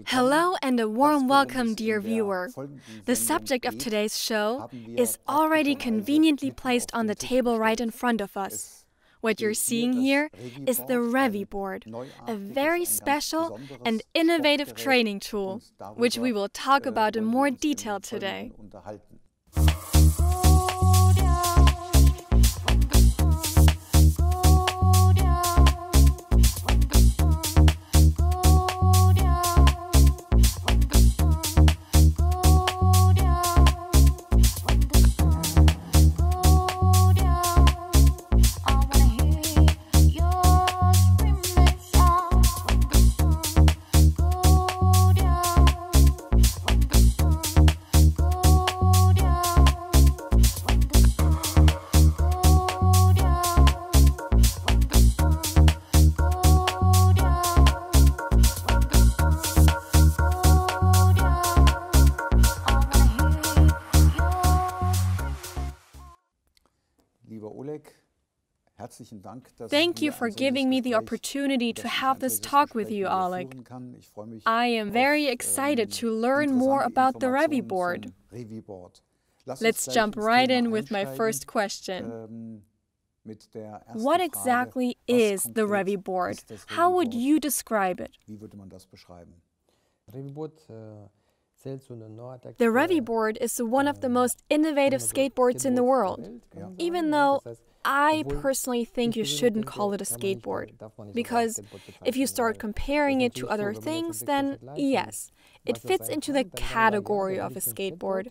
Hello and a warm welcome, dear viewer. The subject of today's show is already conveniently placed on the table right in front of us. What you're seeing here is the Reviboard, a very special and innovative training tool, which we will talk about in more detail today. Thank you for giving me the opportunity to have this talk with you, Oleg. I am very excited to learn more about the Reviboard. Let's jump right in with my first question. What exactly is the Reviboard? How would you describe it? The Reviboard is one of the most innovative skateboards in the world, even though I personally think you shouldn't call it a skateboard, because if you start comparing it to other things, then yes, it fits into the category of a skateboard.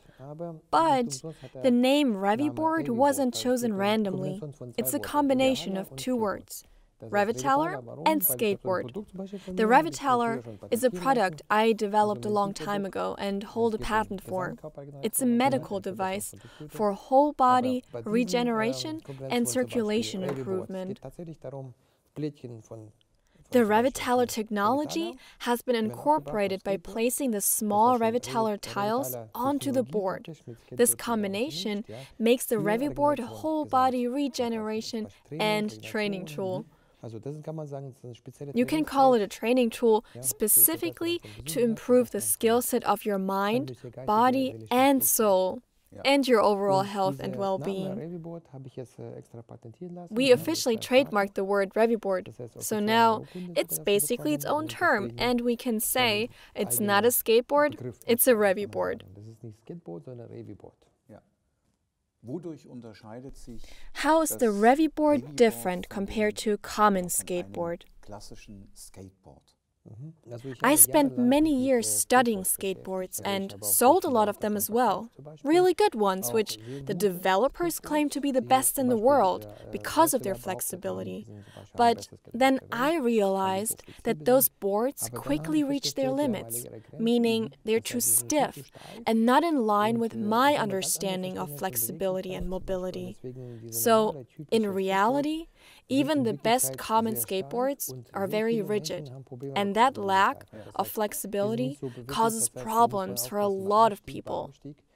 But the name Reviboard wasn't chosen randomly. It's a combination of two words, Revvy and skateboard. The Revvy is a product I developed a long time ago and hold a patent for. It's a medical device for whole body regeneration and circulation improvement. The Revvy technology has been incorporated by placing the small Revvy tiles onto the board. This combination makes the Reviboard a whole body regeneration and training tool. You can call it a training tool specifically to improve the skill set of your mind, body, and soul, and your overall health and well-being. We officially trademarked the word Reviboard, so now it's basically its own term, and we can say it's not a skateboard, it's a Reviboard. How is the Reviboard different compared to a common skateboard? I spent many years studying skateboards and sold a lot of them as well. Really good ones, which the developers claim to be the best in the world because of their flexibility. But then I realized that those boards quickly reach their limits, meaning they're too stiff and not in line with my understanding of flexibility and mobility. So, in reality, even the best common skateboards are very rigid, and that lack of flexibility causes problems for a lot of people.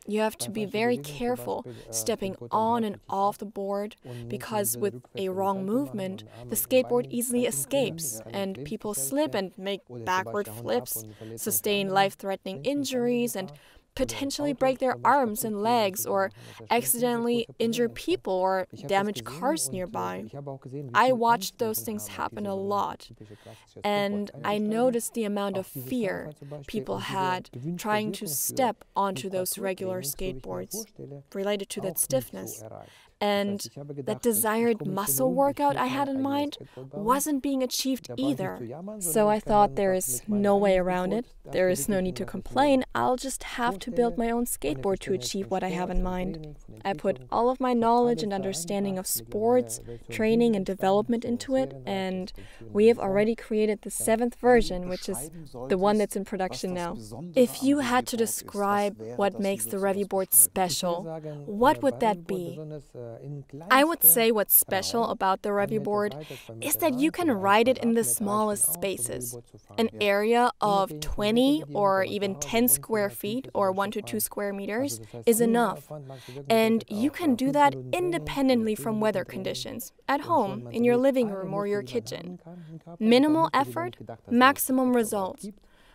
You have to be very careful stepping on and off the board, because with a wrong movement, the skateboard easily escapes, and people slip and make backward flips, sustain life-threatening injuries, and potentially break their arms and legs, or accidentally injure people or damage cars nearby. I watched those things happen a lot, and I noticed the amount of fear people had trying to step onto those regular skateboards related to that stiffness. And that desired muscle workout I had in mind wasn't being achieved either. So I thought there is no way around it. There is no need to complain. I'll just have to build my own skateboard to achieve what I have in mind. I put all of my knowledge and understanding of sports, training, and development into it, and we have already created the 7th version, which is the one that's in production now. If you had to describe what makes the Reviboard special, what would that be? I would say what's special about the Reviboard is that you can ride it in the smallest spaces. An area of 20 or even 10 square feet or 1 to 2 square meters is enough. And you can do that independently from weather conditions, at home, in your living room or your kitchen. Minimal effort, maximum results.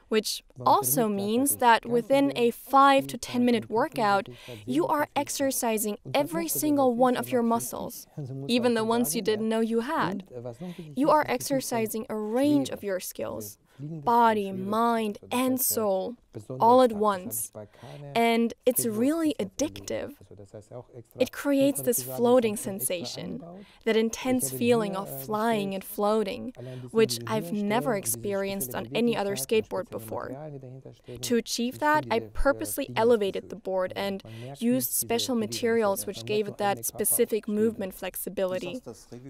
Which also means that within a 5 to 10 minute workout, you are exercising every single one of your muscles, even the ones you didn't know you had. You are exercising a range of your skills, body, mind, and soul, all at once. And it's really addictive. It creates this floating sensation, that intense feeling of flying and floating, which I've never experienced on any other skateboard before. To achieve that, I purposely elevated the board and used special materials which gave it that specific movement flexibility.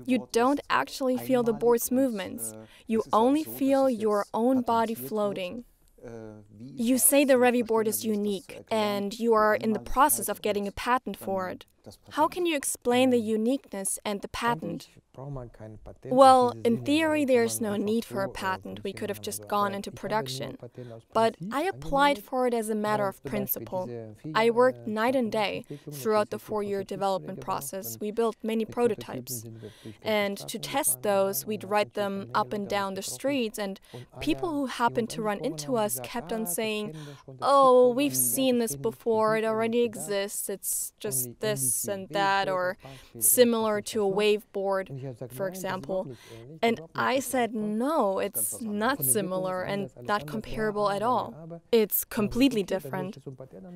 You don't actually feel the board's movements. You only feel your own body floating. You say the Reviboard is unique, and you are in the process of getting a patent for it. How can you explain the uniqueness and the patent? Well, in theory, there's no need for a patent. We could have just gone into production. But I applied for it as a matter of principle. I worked night and day throughout the 4-year development process. We built many prototypes. And to test those, we'd ride them up and down the streets, and people who happened to run into us kept on saying, "Oh, we've seen this before, it already exists, it's just this and that," or similar to a wave board, for example. And I said, no, it's not similar and not comparable at all. It's completely different.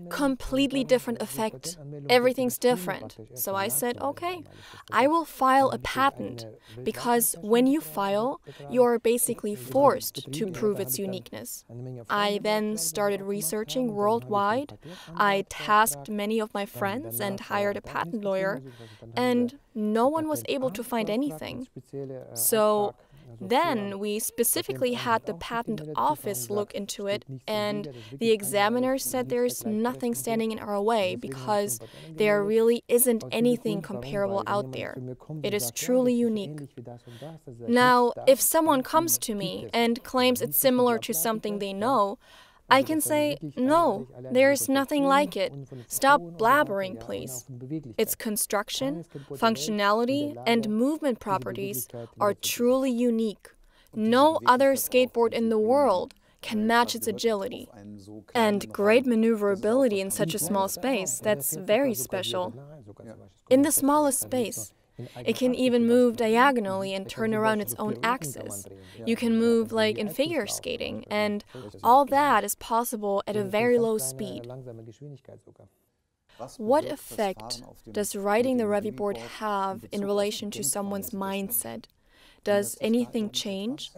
Completely different effect. Everything's different. So I said, okay, I will file a patent, because when you file, you're basically forced to prove its uniqueness. I then started researching worldwide. I tasked many of my friends and hired a patent lawyer, and no one was able to find anything. So then we specifically had the patent office look into it, and the examiner said there's nothing standing in our way because there really isn't anything comparable out there. It is truly unique. Now, if someone comes to me and claims it's similar to something they know, I can say, no, there's nothing like it. Stop blabbering, please. Its construction, functionality, and movement properties are truly unique. No other skateboard in the world can match its agility. And great maneuverability in such a small space, that's very special. In the smallest space. It can even move diagonally and turn around its own axis. You can move like in figure skating, and all that is possible at a very low speed. What effect does riding the Reviboard have in relation to someone's mindset? Does anything change?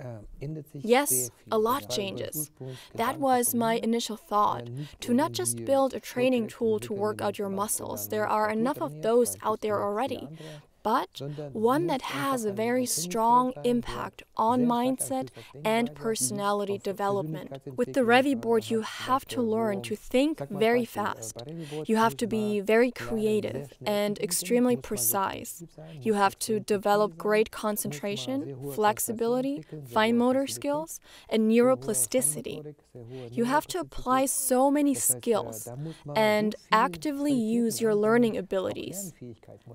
Yes, a lot changes. That was my initial thought, to not just build a training tool to work out your muscles. There are enough of those out there already. But one that has a very strong impact on mindset and personality development. With the Reviboard, you have to learn to think very fast. You have to be very creative and extremely precise. You have to develop great concentration, flexibility, fine motor skills, and neuroplasticity. You have to apply so many skills and actively use your learning abilities.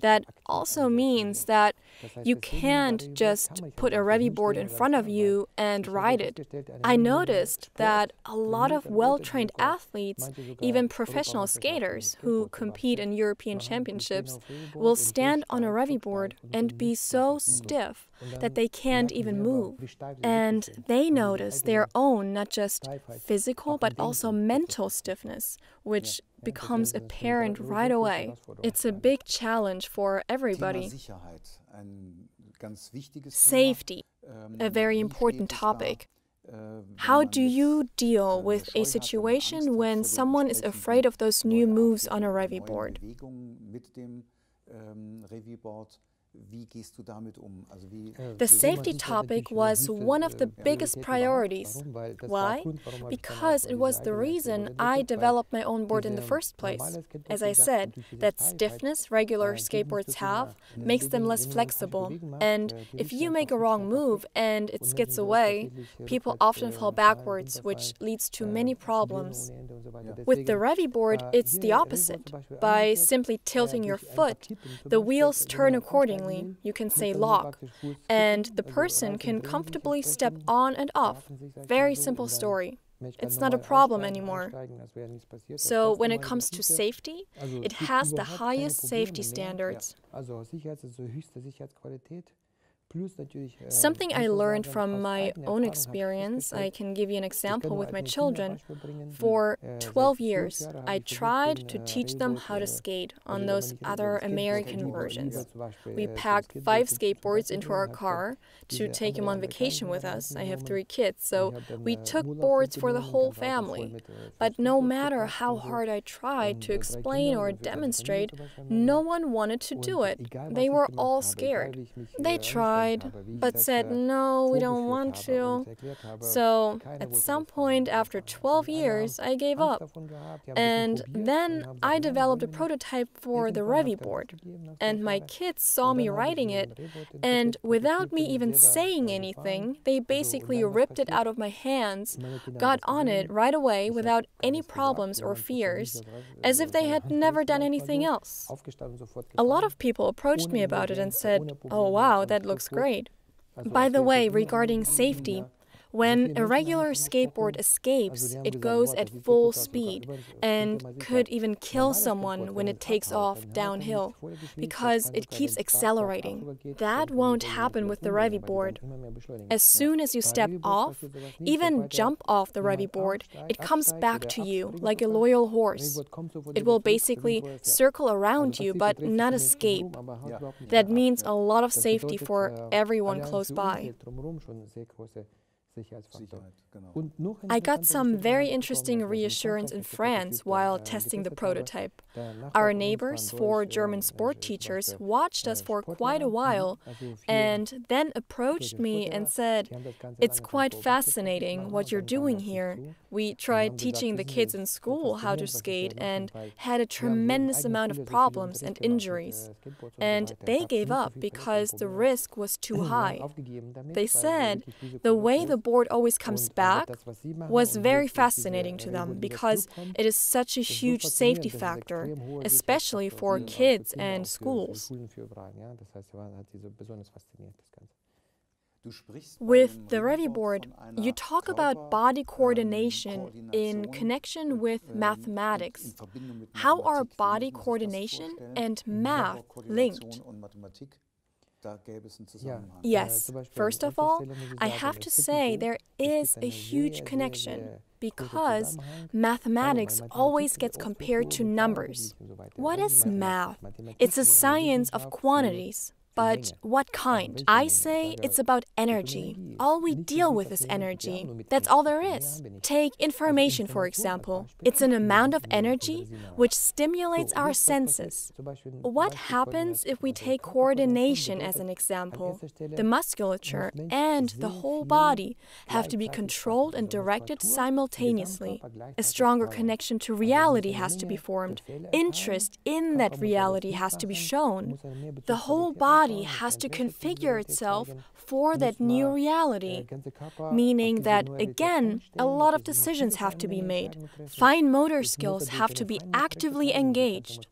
That also means that you can't just put a Reviboard in front of you and ride it. I noticed that a lot of well-trained athletes, even professional skaters who compete in European championships, will stand on a Reviboard and be so stiff that they can't even move. And they notice their own, not just physical, but also mental stiffness, which becomes apparent right away. It's a big challenge for everybody. Safety, a very important topic. How do you deal with a situation when someone is afraid of those new moves on a Reviboard? The safety topic was one of the biggest priorities. Why? Because it was the reason I developed my own board in the first place. As I said, that stiffness regular skateboards have makes them less flexible. And if you make a wrong move and it skids away, people often fall backwards, which leads to many problems. With the Reviboard, it's the opposite. By simply tilting your foot, the wheels turn accordingly. You can say lock, and the person can comfortably step on and off. Very simple story. It's not a problem anymore. So when it comes to safety, it has the highest safety standards. Something I learned from my own experience, I can give you an example with my children. For 12 years, I tried to teach them how to skate on those other American versions. We packed 5 skateboards into our car to take them on vacation with us. I have 3 kids, so we took boards for the whole family. But no matter how hard I tried to explain or demonstrate, no one wanted to do it. They were all scared. They tried, but said, no, we don't want to. So at some point after 12 years, I gave up. And then I developed a prototype for the Reviboard. And my kids saw me riding it, and without me even saying anything, they basically ripped it out of my hands, got on it right away without any problems or fears, as if they had never done anything else. A lot of people approached me about it and said, oh wow, that looks great. By the way, regarding safety, when a regular skateboard escapes, it goes at full speed and could even kill someone when it takes off downhill because it keeps accelerating. That won't happen with the Reviboard. As soon as you step off, even jump off the Reviboard, it comes back to you like a loyal horse. It will basically circle around you but not escape. That means a lot of safety for everyone close by. I got some very interesting reassurance in France while testing the prototype. Our neighbors, 4 German sport teachers, watched us for quite a while and then approached me and said, "It's quite fascinating what you're doing here. We tried teaching the kids in school how to skate and had a tremendous amount of problems and injuries. And they gave up because the risk was too high." They said the way the board always comes back was very fascinating to them because it is such a huge safety factor, especially for kids and schools. With the Reviboard, you talk about body coordination in connection with mathematics. How are body coordination and math linked? Yes, first of all, I have to say there is a huge connection because mathematics always gets compared to numbers. What is math? It's a science of quantities. But what kind? I say it's about energy. All we deal with is energy. That's all there is. Take information, for example. It's an amount of energy which stimulates our senses. What happens if we take coordination as an example? The musculature and the whole body have to be controlled and directed simultaneously. A stronger connection to reality has to be formed. Interest in that reality has to be shown. The whole body has to configure itself for that new reality, meaning that, again, a lot of decisions have to be made. Fine motor skills have to be actively engaged.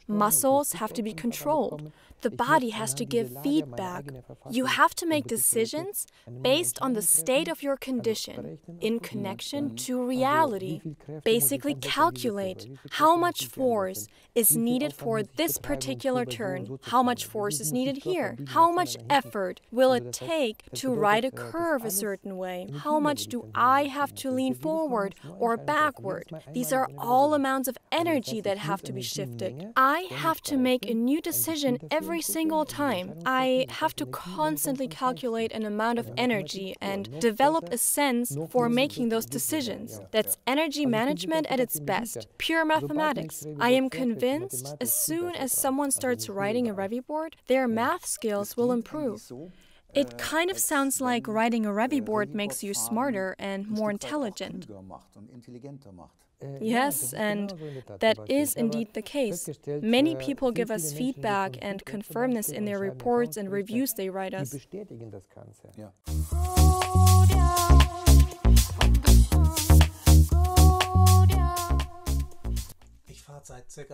Muscles have to be controlled. The body has to give feedback. You have to make decisions based on the state of your condition in connection to reality. Basically calculate how much force is needed for this particular turn, how much force is needed here, how much effort will it take to ride a curve a certain way, how much do I have to lean forward or backward. These are all amounts of energy that have to be shifted. I have to make a new decision every single time. I have to constantly calculate an amount of energy and develop a sense for making those decisions. That's energy management at its best. Pure mathematics. I am convinced as soon as someone starts riding a Reviboard, their math math skills will improve. It kind of sounds like riding a Reviboard makes you smarter and more intelligent. Yes, and that is indeed the case. Many people give us feedback and confirm this in their reports and reviews they write us.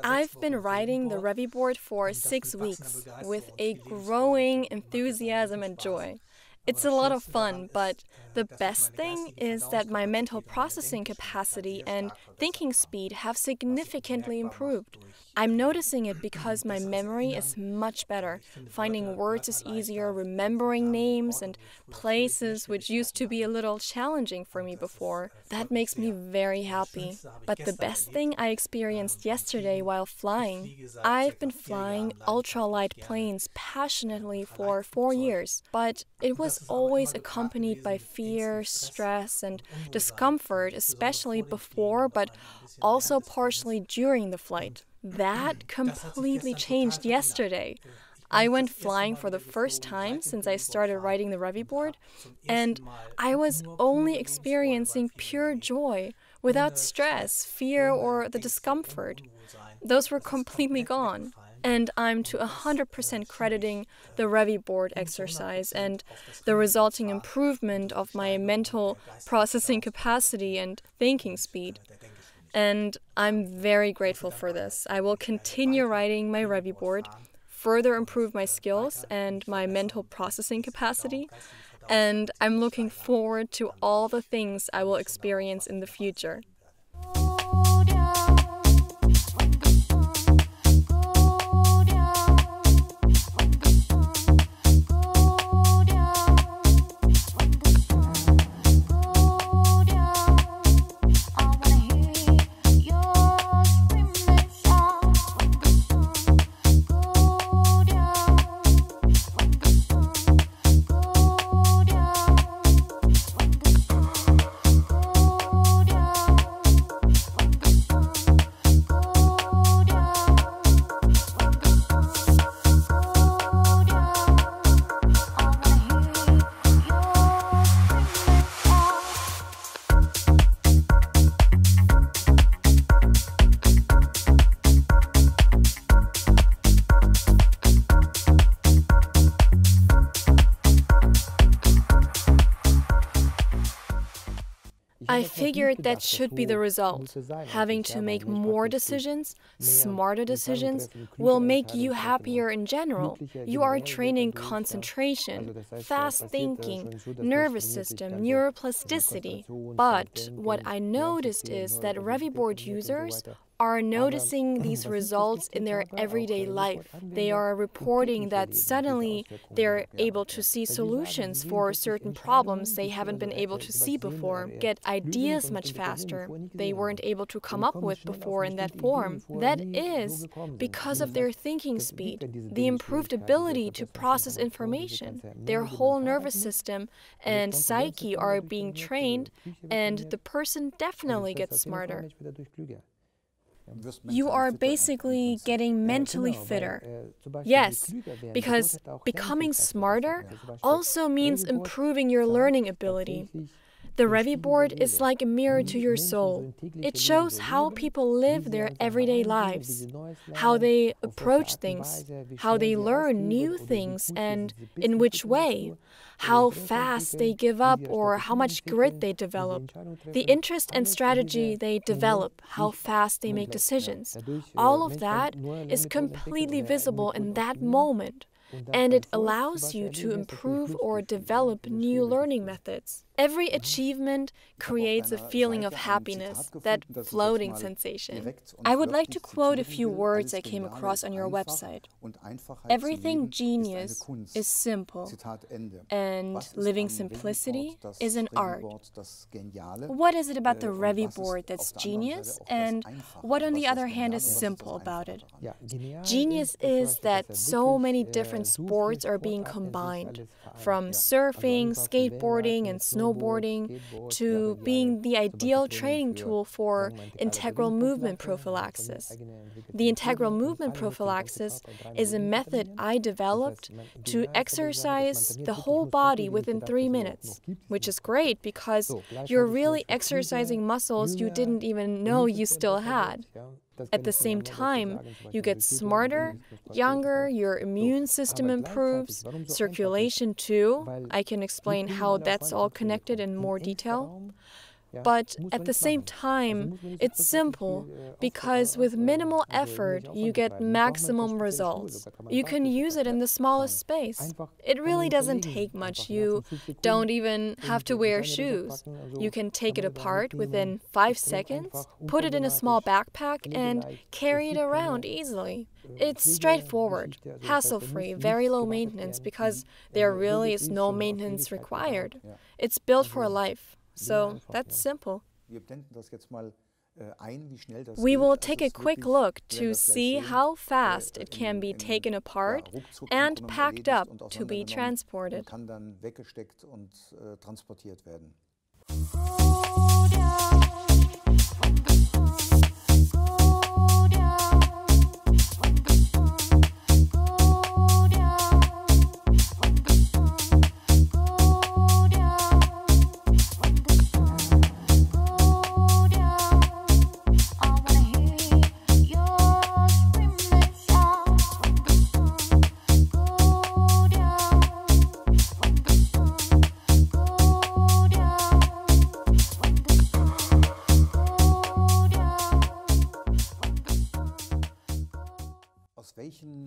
I've been riding the Reviboard for 6 weeks with a growing enthusiasm and joy. It's a lot of fun, but the best thing is that my mental processing capacity and thinking speed have significantly improved. I'm noticing it because my memory is much better. Finding words is easier, remembering names and places which used to be a little challenging for me before. That makes me very happy. But the best thing I experienced yesterday while flying, I've been flying ultralight planes passionately for 4 years, but it was always accompanied by fear, stress, and discomfort, especially before, but also partially during the flight. That completely changed yesterday. I went flying for the first time since I started riding the Reviboard, and I was only experiencing pure joy, without stress, fear, or the discomfort. Those were completely gone. And I'm to 100% crediting the Reviboard exercise and the resulting improvement of my mental processing capacity and thinking speed. And I'm very grateful for this. I will continue riding my Reviboard, further improve my skills and my mental processing capacity, and I'm looking forward to all the things I will experience in the future. I figured that should be the result. Having to make more decisions, smarter decisions, will make you happier in general. You are training concentration, fast thinking, nervous system, neuroplasticity. But what I noticed is that Reviboard users are noticing these results in their everyday life. They are reporting that suddenly they're able to see solutions for certain problems they haven't been able to see before, get ideas much faster they weren't able to come up with before in that form. That is because of their thinking speed, the improved ability to process information. Their whole nervous system and psyche are being trained, and the person definitely gets smarter. You are basically getting mentally fitter. Yes, because becoming smarter also means improving your learning ability. The Reviboard is like a mirror to your soul. It shows how people live their everyday lives, how they approach things, how they learn new things and in which way, how fast they give up or how much grit they develop, the interest and strategy they develop, how fast they make decisions. All of that is completely visible in that moment, and it allows you to improve or develop new learning methods. Every achievement creates a feeling of happiness, that floating sensation. I would like to quote a few words I came across on your website. Everything genius is simple, and living simplicity is an art. What is it about the Reviboard that's genius, and what on the other hand is simple about it? Genius is that so many different sports are being combined, from surfing, skateboarding, and snowboarding snowboarding to being the ideal training tool for integral movement prophylaxis. The integral movement prophylaxis is a method I developed to exercise the whole body within 3 minutes, which is great because you're really exercising muscles you didn't even know you still had. At the same time, you get smarter, younger, your immune system improves, circulation too. I can explain how that's all connected in more detail. But at the same time, it's simple because with minimal effort, you get maximum results. You can use it in the smallest space. It really doesn't take much. You don't even have to wear shoes. You can take it apart within 5 seconds, put it in a small backpack, and carry it around easily. It's straightforward, hassle-free, very low maintenance because there really is no maintenance required. It's built for life. So that's simple. We will take a quick look to see how fast it can be taken apart and packed up to be transported.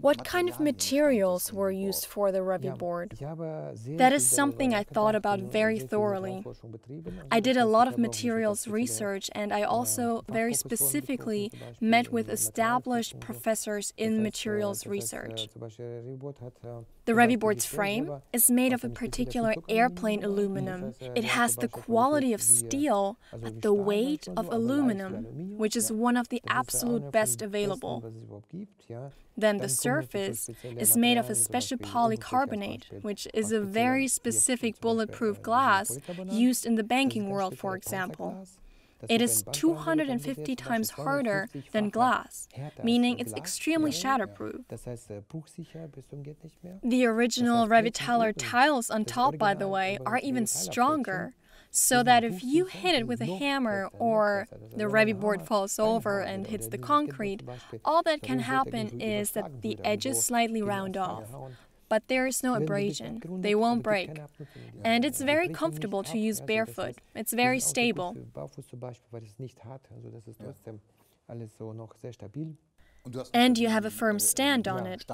What kind of materials were used for the Reviboard? That is something I thought about very thoroughly. I did a lot of materials research, and I also very specifically met with established professors in materials research. The Reviboard's frame is made of a particular airplane aluminum. It has the quality of steel, but the weight of aluminum, which is one of the absolute best available. Then the surface is made of a special polycarbonate, which is a very specific bulletproof glass used in the banking world, for example. It is 250 times harder than glass, meaning it's extremely shatterproof. The original Revvy tiles on top, by the way, are even stronger, so that if you hit it with a hammer or the Reviboard falls over and hits the concrete, all that can happen is that the edges slightly round off. But there is no abrasion. They won't break. And it's very comfortable to use barefoot. It's very stable. And you have a firm stand on it.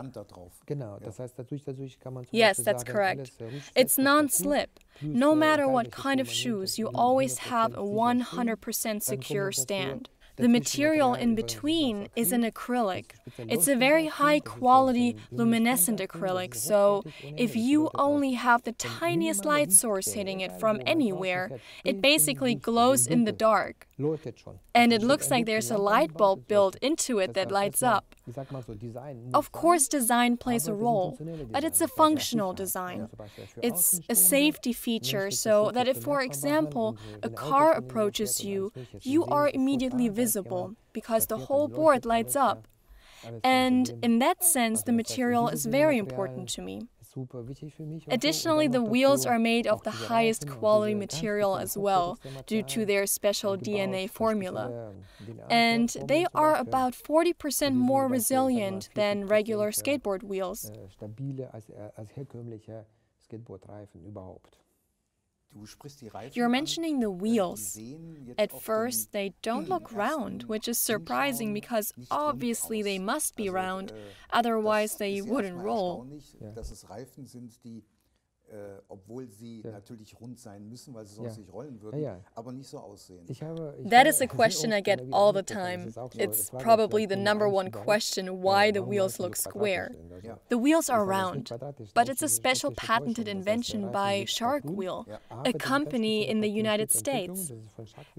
Yes, that's correct. It's non-slip. No matter what kind of shoes, you always have a 100% secure stand. The material in between is an acrylic. It's a very high-quality luminescent acrylic, so if you only have the tiniest light source hitting it from anywhere, it basically glows in the dark. And it looks like there's a light bulb built into it that lights up. Of course, design plays a role, but it's a functional design. It's a safety feature so that if, for example, a car approaches you, you are immediately visible because the whole board lights up. And in that sense, the material is very important to me. Additionally, the wheels are made of the highest quality material as well, due to their special DNA formula. And they are about 40% more resilient than regular skateboard wheels. You're mentioning the wheels. At first, they don't look round, which is surprising because obviously they must be round, otherwise they wouldn't roll. That is a question I get all the time. It's probably the #1 question why the wheels look square. The wheels are round, but it's a special patented invention by Shark Wheel, a company in the United States.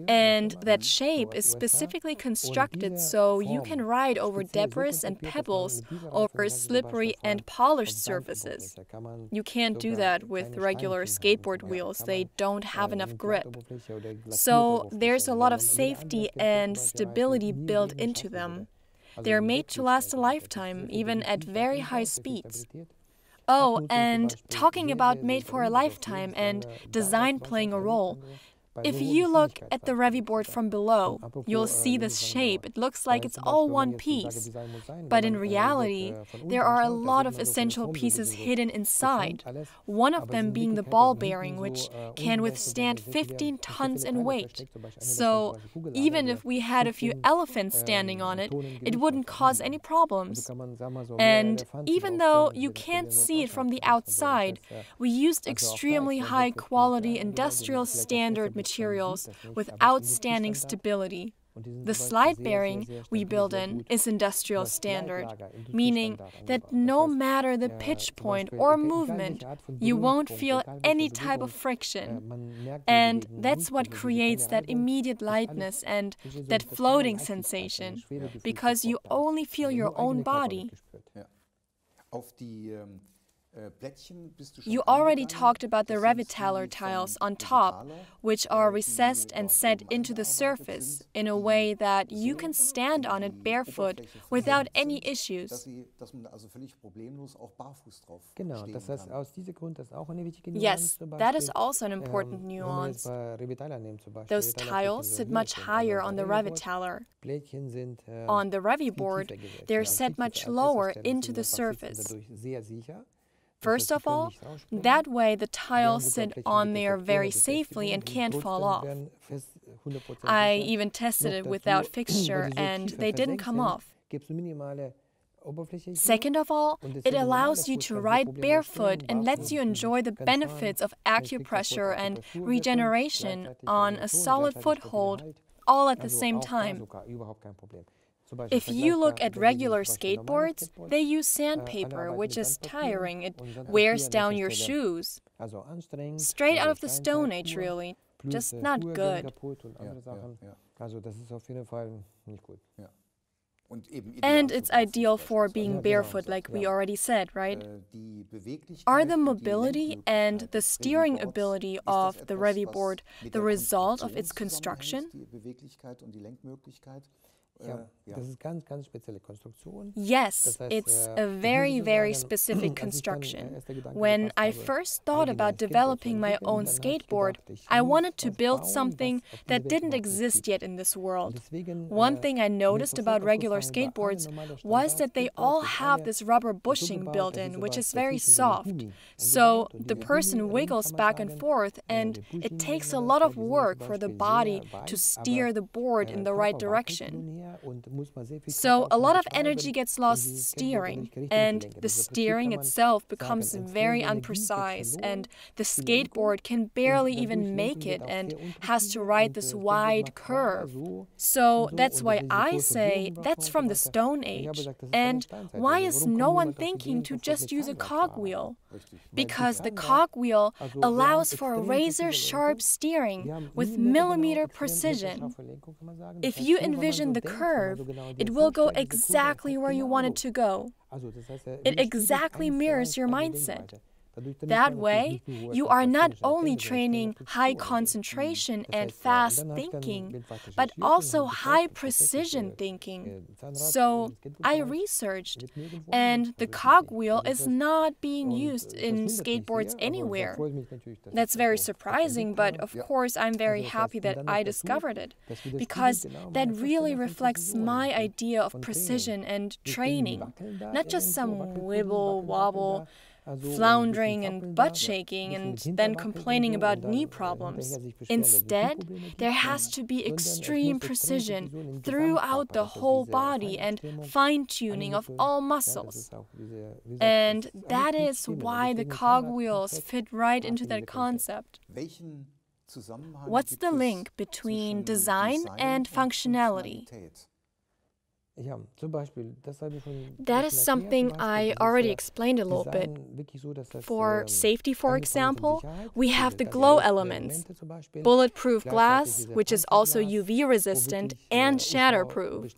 And that shape is specifically constructed so you can ride over debris and pebbles over slippery and polished surfaces. You can't do that that with regular skateboard wheels, they don't have enough grip. So there's a lot of safety and stability built into them. They're made to last a lifetime, even at very high speeds. Oh, and talking about made for a lifetime and design playing a role, if you look at the Reviboard from below, you'll see this shape. It looks like it's all one piece. But in reality, there are a lot of essential pieces hidden inside, one of them being the ball bearing, which can withstand 15 tons in weight. So even if we had a few elephants standing on it, it wouldn't cause any problems. And even though you can't see it from the outside, we used extremely high-quality industrial standard materials with outstanding stability. The slide bearing we build in is industrial standard, meaning that no matter the pitch point or movement, you won't feel any type of friction. And that's what creates that immediate lightness and that floating sensation, because you only feel your own body. You already talked about the Revvy tiles on top, which are recessed and set into the surface in a way that you can stand on it barefoot without any issues. Yes, that is also an important nuance. Those tiles sit much higher on the Revvy. On the Reviboard, they're set much lower into the surface. First of all, that way the tiles sit on there very safely and can't fall off. I even tested it without fixture and they didn't come off. Second of all, it allows you to ride barefoot and lets you enjoy the benefits of acupressure and regeneration on a solid foothold all at the same time. If you look at regular skateboards, they use sandpaper, which is tiring. It wears down your shoes. Straight out of the Stone Age, really. Just not good. And it's ideal for being barefoot, like we already said, right? Are the mobility and the steering ability of the Reviboard the result of its construction? Yes, it's a very, very specific construction. When I first thought about developing my own skateboard, I wanted to build something that didn't exist yet in this world. One thing I noticed about regular skateboards was that they all have this rubber bushing built in, which is very soft. So the person wiggles back and forth, and it takes a lot of work for the body to steer the board in the right direction. So a lot of energy gets lost steering, and the steering itself becomes very imprecise, and the skateboard can barely even make it and has to ride this wide curve. So that's why I say that's from the Stone Age. And why is no one thinking to just use a cogwheel? Because the cogwheel allows for a razor-sharp steering with millimeter precision. If you envision the curve, it will go exactly where you want it to go. It exactly mirrors your mindset. That way, you are not only training high concentration and fast thinking, but also high precision thinking. So I researched, and the cogwheel is not being used in skateboards anywhere. That's very surprising, but of course I'm very happy that I discovered it, because that really reflects my idea of precision and training, not just some wibble wobble, floundering and butt shaking and then complaining about knee problems. Instead, there has to be extreme precision throughout the whole body and fine-tuning of all muscles. And that is why the cogwheels fit right into that concept. What's the link between design and functionality? That is something I already explained a little bit. For safety, for example, we have the glow elements, bulletproof glass, which is also UV resistant and shatterproof.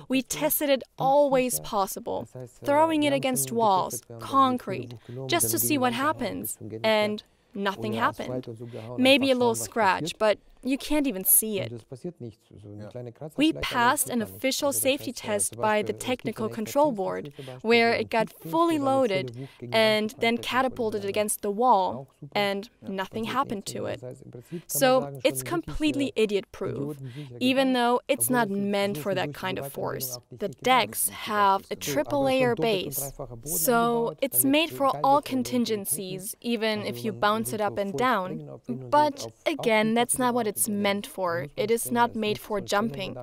We tested it always possible, throwing it against walls, concrete, just to see what happens, and nothing happened. Maybe a little scratch, but you can't even see it. We passed an official safety test by the technical control board, where it got fully loaded and then catapulted against the wall, and nothing happened to it. So it's completely idiot-proof, even though it's not meant for that kind of force. The decks have a triple-layer base, so it's made for all contingencies, even if you bounce it up and down. But again, that's not what it's meant for. It is not made for jumping.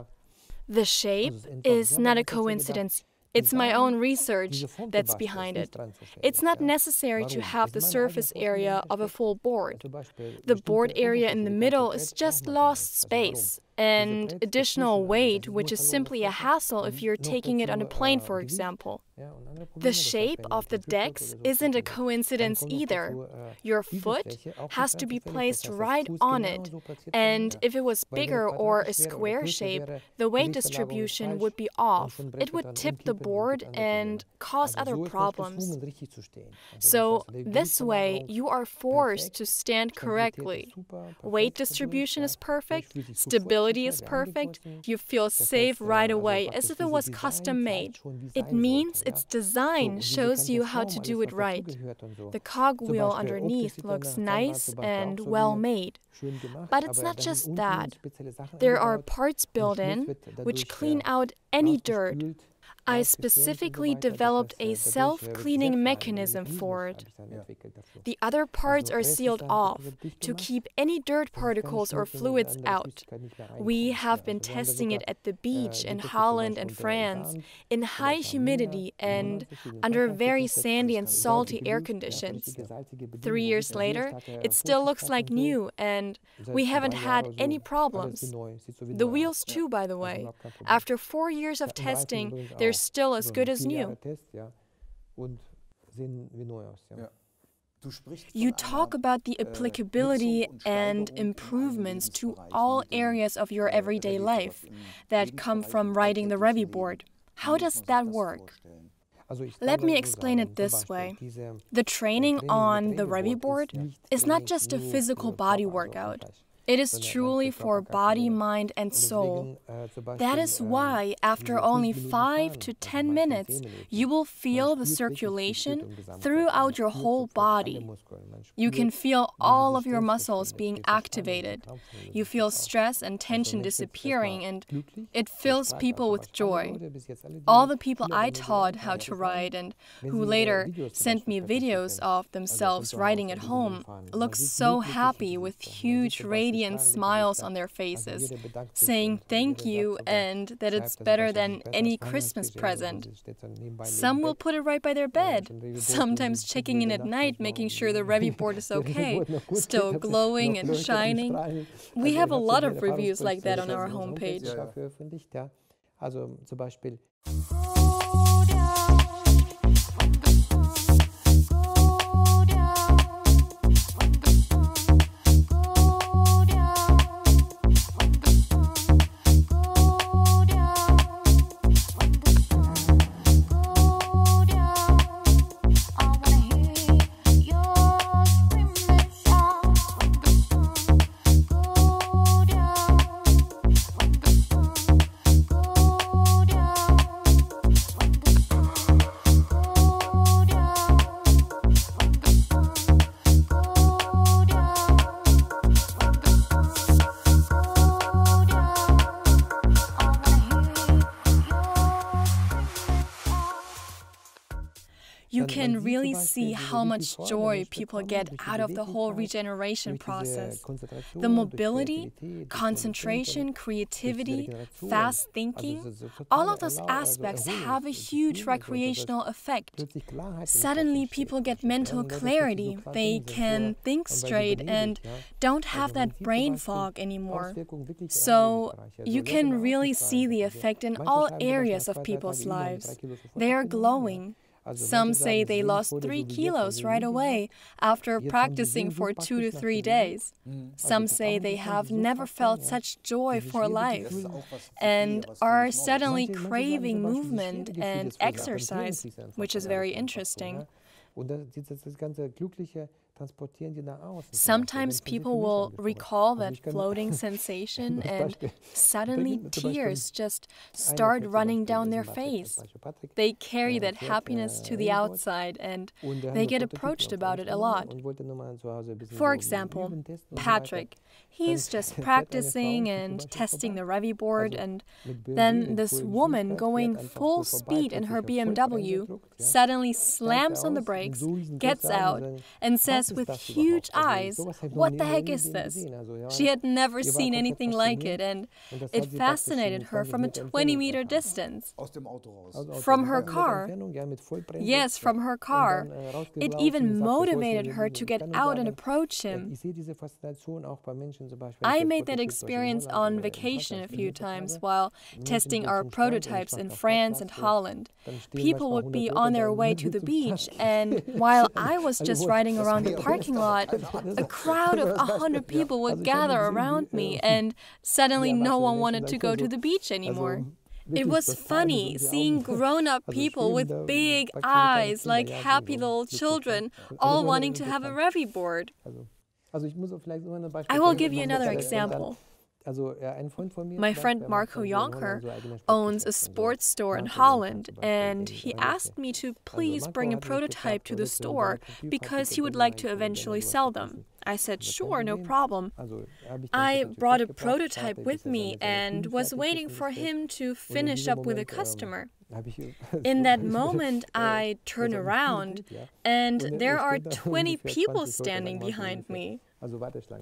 The shape is not a coincidence. It's my own research that's behind it. It's not necessary to have the surface area of a full board. The board area in the middle is just lost space and additional weight, which is simply a hassle if you're taking it on a plane, for example. The shape of the decks isn't a coincidence either. Your foot has to be placed right on it, and if it was bigger or a square shape, the weight distribution would be off. It would tip the board and cause other problems. So this way, you are forced to stand correctly. Weight distribution is perfect, stability is perfect, you feel safe right away, as if it was custom made. It means its design shows you how to do it right. The cogwheel underneath looks nice and well made. But it's not just that. There are parts built in which clean out any dirt. I specifically developed a self-cleaning mechanism for it. The other parts are sealed off to keep any dirt particles or fluids out. We have been testing it at the beach in Holland and France, in high humidity and under very sandy and salty air conditions. 3 years later, it still looks like new, and we haven't had any problems. The wheels too, by the way. After 4 years of testing, they're still as good as new. You talk about the applicability and improvements to all areas of your everyday life that come from riding the Reviboard. How does that work? Let me explain it this way. The training on the Reviboard is not just a physical body workout. It is truly for body, mind, and soul. That is why, after only 5 to 10 minutes, you will feel the circulation throughout your whole body. You can feel all of your muscles being activated. You feel stress and tension disappearing, and it fills people with joy. All the people I taught how to ride and who later sent me videos of themselves riding at home look so happy with huge radiant smiles on their faces, saying thank you and that it's better than any Christmas present. Some will put it right by their bed, sometimes checking in at night, making sure the Reviboard is okay, still glowing and shining. We have a lot of reviews like that on our homepage. you can really see how much joy people get out of the whole regeneration process. The mobility, concentration, creativity, fast thinking, all of those aspects have a huge recreational effect. Suddenly people get mental clarity, they can think straight and don't have that brain fog anymore. So you can really see the effect in all areas of people's lives. They are glowing. Some say they lost 3 kilos right away after practicing for 2 to 3 days. Some say they have never felt such joy for life and are suddenly craving movement and exercise, which is very interesting. Sometimes people will recall that floating sensation and suddenly tears just start running down their face. They carry that happiness to the outside and they get approached about it a lot. For example, Patrick, he's just practicing and testing the Reviboard, and then this woman going full speed in her BMW suddenly slams on the brakes, gets out, and says with huge eyes, "What the heck is this?" She had never seen anything like it, and it fascinated her from a 20-meter distance. From her car. Yes, from her car. It even motivated her to get out and approach him. I made that experience on vacation a few times while testing our prototypes in France and Holland. People would be on their way to the beach, and while I was just riding around the parking lot, a crowd of 100 people would gather around me, and suddenly no one wanted to go to the beach anymore. It was funny seeing grown-up people with big eyes like happy little children, all wanting to have a Reviboard. I will give you another example. My friend Marco Jonker owns a sports store in Holland, and he asked me to please bring a prototype to the store because he would like to eventually sell them. I said, sure, no problem. I brought a prototype with me and was waiting for him to finish up with a customer. In that moment, I turn around, and there are 20 people standing behind me.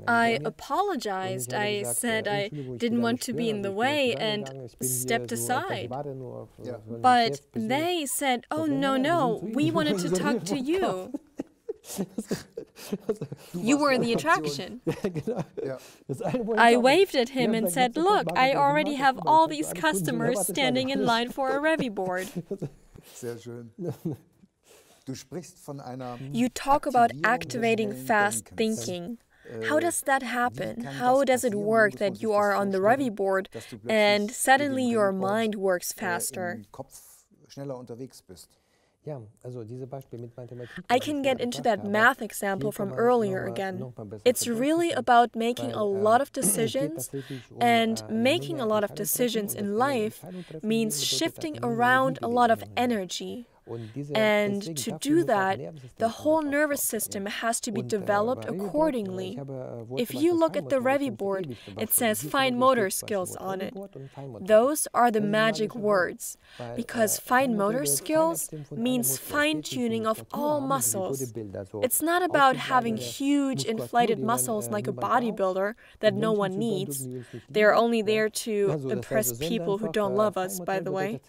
I apologized. I said I didn't want to be in the way and stepped aside. But they said, "Oh, no, we wanted to talk to you." You were the attraction. I waved at him and said, "Look, I already have all these customers standing in line for a Reviboard." You talk about activating fast thinking. How does that happen? How does it work that you are on the Reviboard and suddenly your mind works faster? I can get into that math example from earlier again. It's really about making a lot of decisions, and making a lot of decisions in life means shifting around a lot of energy. And to do that, the whole nervous system has to be developed accordingly. If you look at the Reviboard, it says fine motor skills on it. Those are the magic words, because fine motor skills means fine-tuning of all muscles. It's not about having huge inflated muscles like a bodybuilder that no one needs. They're only there to impress people who don't love us, by the way.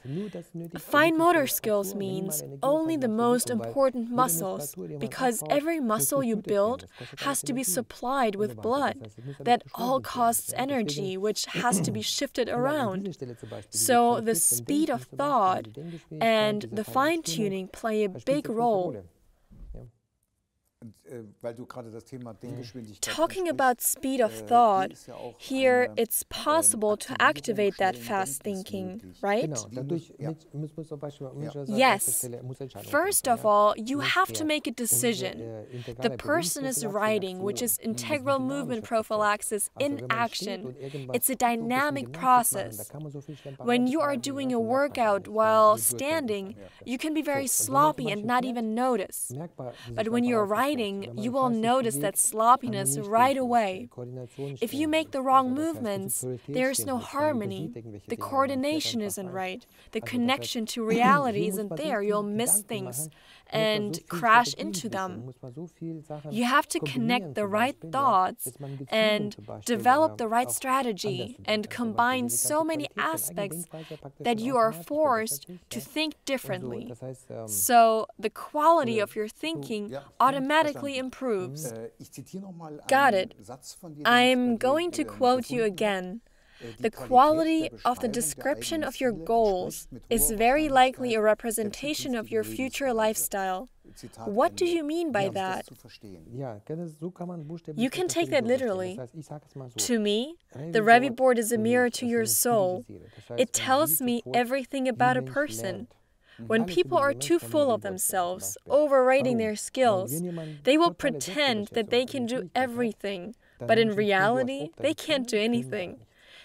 Fine motor skills means only the most important muscles, because every muscle you build has to be supplied with blood. That all costs energy, which has to be shifted around. So the speed of thought and the fine-tuning play a big role. Talking about speed of thought, here it's possible to activate that fast thinking, right? Yes. First of all, you have to make a decision. The person is riding, which is integral movement prophylaxis in action. It's a dynamic process. When you are doing a workout while standing, you can be very sloppy and not even notice. But when you're riding, riding, you will notice that sloppiness right away. If you make the wrong movements, there's no harmony. The coordination isn't right. The connection to reality isn't there. You'll miss things and crash into them. You have to connect the right thoughts and develop the right strategy and combine so many aspects that you are forced to think differently. So the quality of your thinking automatically improves. Got it. I'm going to quote you again. The quality of the description of your goals is very likely a representation of your future lifestyle. What do you mean by that? You can take that literally. To me, the Reviboard is a mirror to your soul. It tells me everything about a person. When people are too full of themselves, overrating their skills, they will pretend that they can do everything, but in reality, they can't do anything.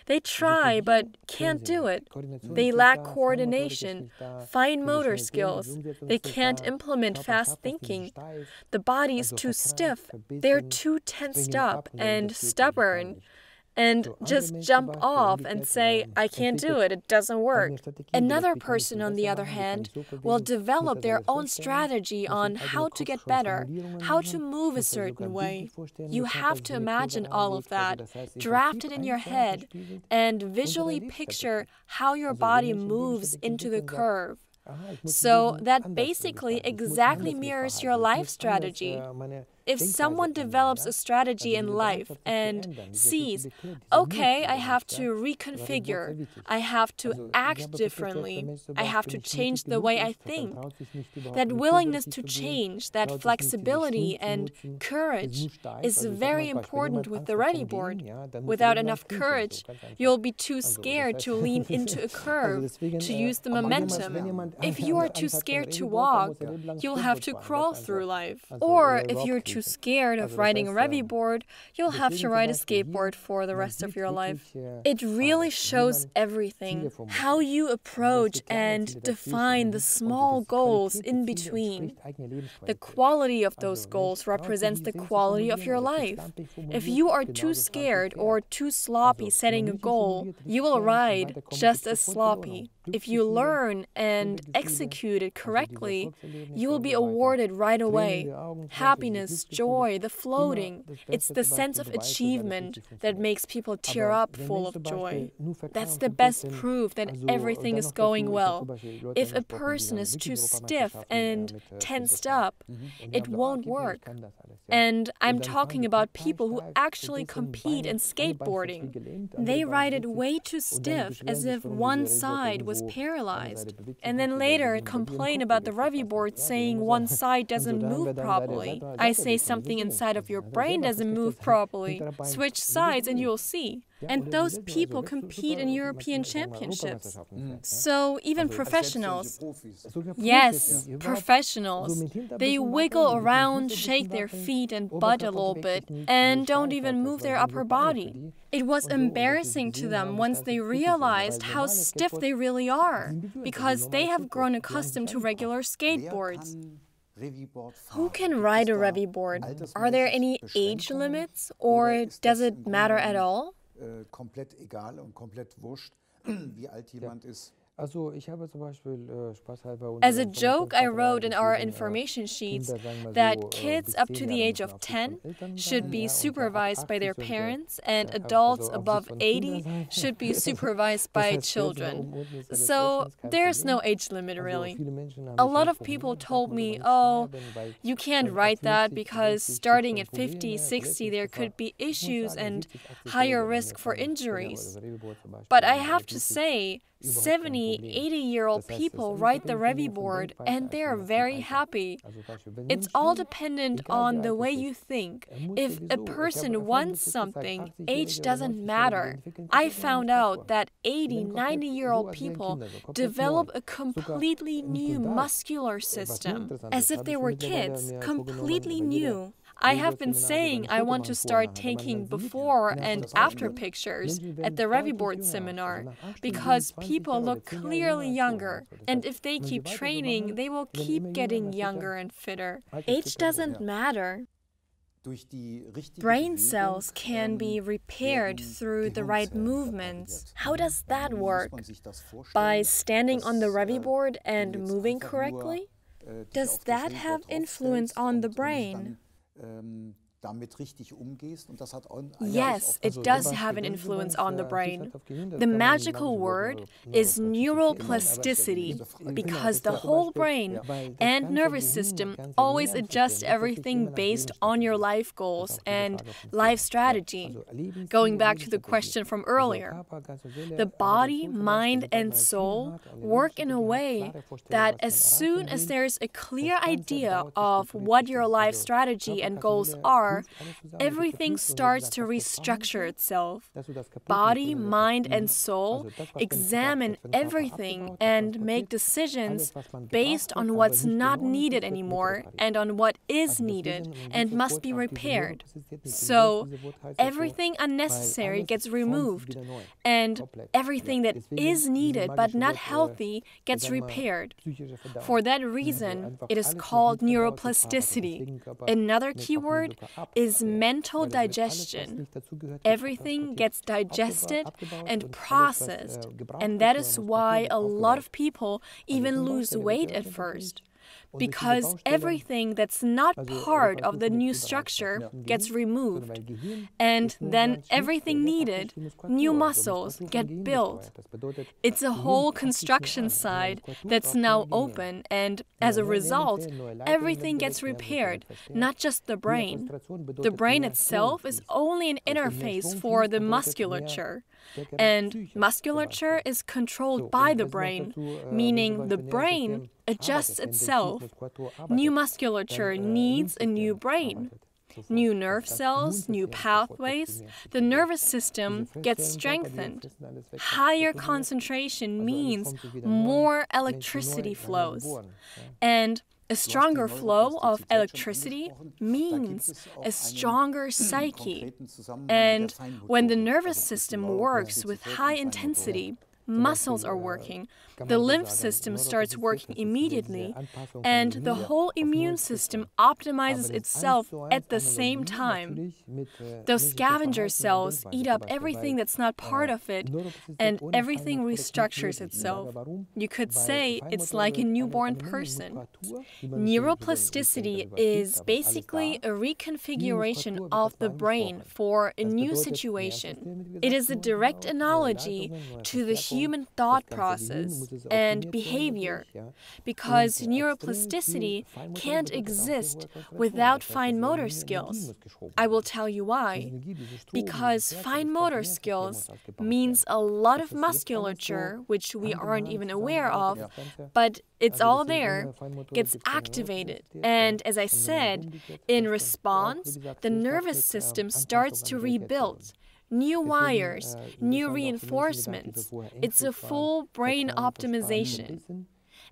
They try, but can't do it. They lack coordination, fine motor skills. They can't implement fast thinking. The body is too stiff. They're too tensed up and stubborn. And just jump off and say, I can't do it, it doesn't work. Another person, on the other hand, will develop their own strategy on how to get better, how to move a certain way. You have to imagine all of that, draft it in your head, and visually picture how your body moves into the curve. So that basically exactly mirrors your life strategy. If someone develops a strategy in life and sees, okay, I have to reconfigure, I have to act differently, I have to change the way I think, that willingness to change, that flexibility and courage is very important with the Reviboard. Without enough courage, you'll be too scared to lean into a curve, to use the momentum. If you are too scared to walk, you'll have to crawl through life. Or if you're too scared of riding a Reviboard, you'll have to ride a skateboard for the rest of your life. It really shows everything, how you approach and define the small goals in between. The quality of those goals represents the quality of your life. If you are too scared or too sloppy setting a goal, you will ride just as sloppy. If you learn and execute it correctly, you will be awarded right away. Happiness, joy, the floating. It's the sense of achievement that makes people tear up full of joy. That's the best proof that everything is going well. If a person is too stiff and tensed up, it won't work. And I'm talking about people who actually compete in skateboarding. They ride it way too stiff, as if one side was paralyzed. And then later complain about the Reviboard saying one side doesn't move properly. I say something inside of your brain doesn't move properly. Switch sides and you'll see. And those people compete in European championships. So even professionals. Yes, professionals. They wiggle around, shake their feet and butt a little bit, and don't even move their upper body. It was embarrassing to them once they realized how stiff they really are, because they have grown accustomed to regular skateboards. Who can ride a Reviboard? Are there any age limits, or does it matter at all? Komplett egal und komplett wurscht, wie alt jemand ist. As a joke, I wrote in our information sheets that kids up to the age of 10 should be supervised by their parents and adults above 80 should be supervised by children. So there's no age limit really. A lot of people told me, oh, you can't write that because starting at 50, 60 there could be issues and higher risk for injuries. But I have to say, 70, 80-year-old people ride the Reviboard and they are very happy. It's all dependent on the way you think. If a person wants something, age doesn't matter. I found out that 80, 90-year-old people develop a completely new muscular system, as if they were kids, completely new. I have been saying I want to start taking before and after pictures at the Reviboard seminar because people look clearly younger, and if they keep training, they will keep getting younger and fitter. Age doesn't matter. Brain cells can be repaired through the right movements. How does that work? By standing on the Reviboard and moving correctly? Does that have influence on the brain? Yes, it does have an influence on the brain. The magical word is neuroplasticity, because the whole brain and nervous system always adjust everything based on your life goals and life strategy. Going back to the question from earlier, the body, mind, and soul work in a way that as soon as there's a clear idea of what your life strategy and goals are, everything starts to restructure itself. Body, mind, and soul examine everything and make decisions based on what's not needed anymore and on what is needed and must be repaired. So everything unnecessary gets removed, and everything that is needed but not healthy gets repaired. For that reason, it is called neuroplasticity. Another keyword is mental digestion. Everything gets digested and processed, and that is why a lot of people even lose weight at first. Because everything that's not part of the new structure gets removed, and then everything needed, new muscles, get built. It's a whole construction site that's now open, and as a result, everything gets repaired, not just the brain. The brain itself is only an interface for the musculature. And musculature is controlled by the brain, meaning the brain adjusts itself. New musculature needs a new brain. New nerve cells, new pathways, the nervous system gets strengthened. Higher concentration means more electricity flows. And a stronger flow of electricity means a stronger psyche. And when the nervous system works with high intensity, muscles are working, the lymph system starts working immediately, and the whole immune system optimizes itself at the same time. Those scavenger cells eat up everything that's not part of it, and everything restructures itself. You could say it's like a newborn person. Neuroplasticity is basically a reconfiguration of the brain for a new situation. It is a direct analogy to the human thought process and behavior, because neuroplasticity can't exist without fine motor skills. I will tell you why. Because fine motor skills means a lot of musculature, which we aren't even aware of, but it's all there, gets activated. And as I said, in response, the nervous system starts to rebuild. New wires, new reinforcements. It's a full brain optimization.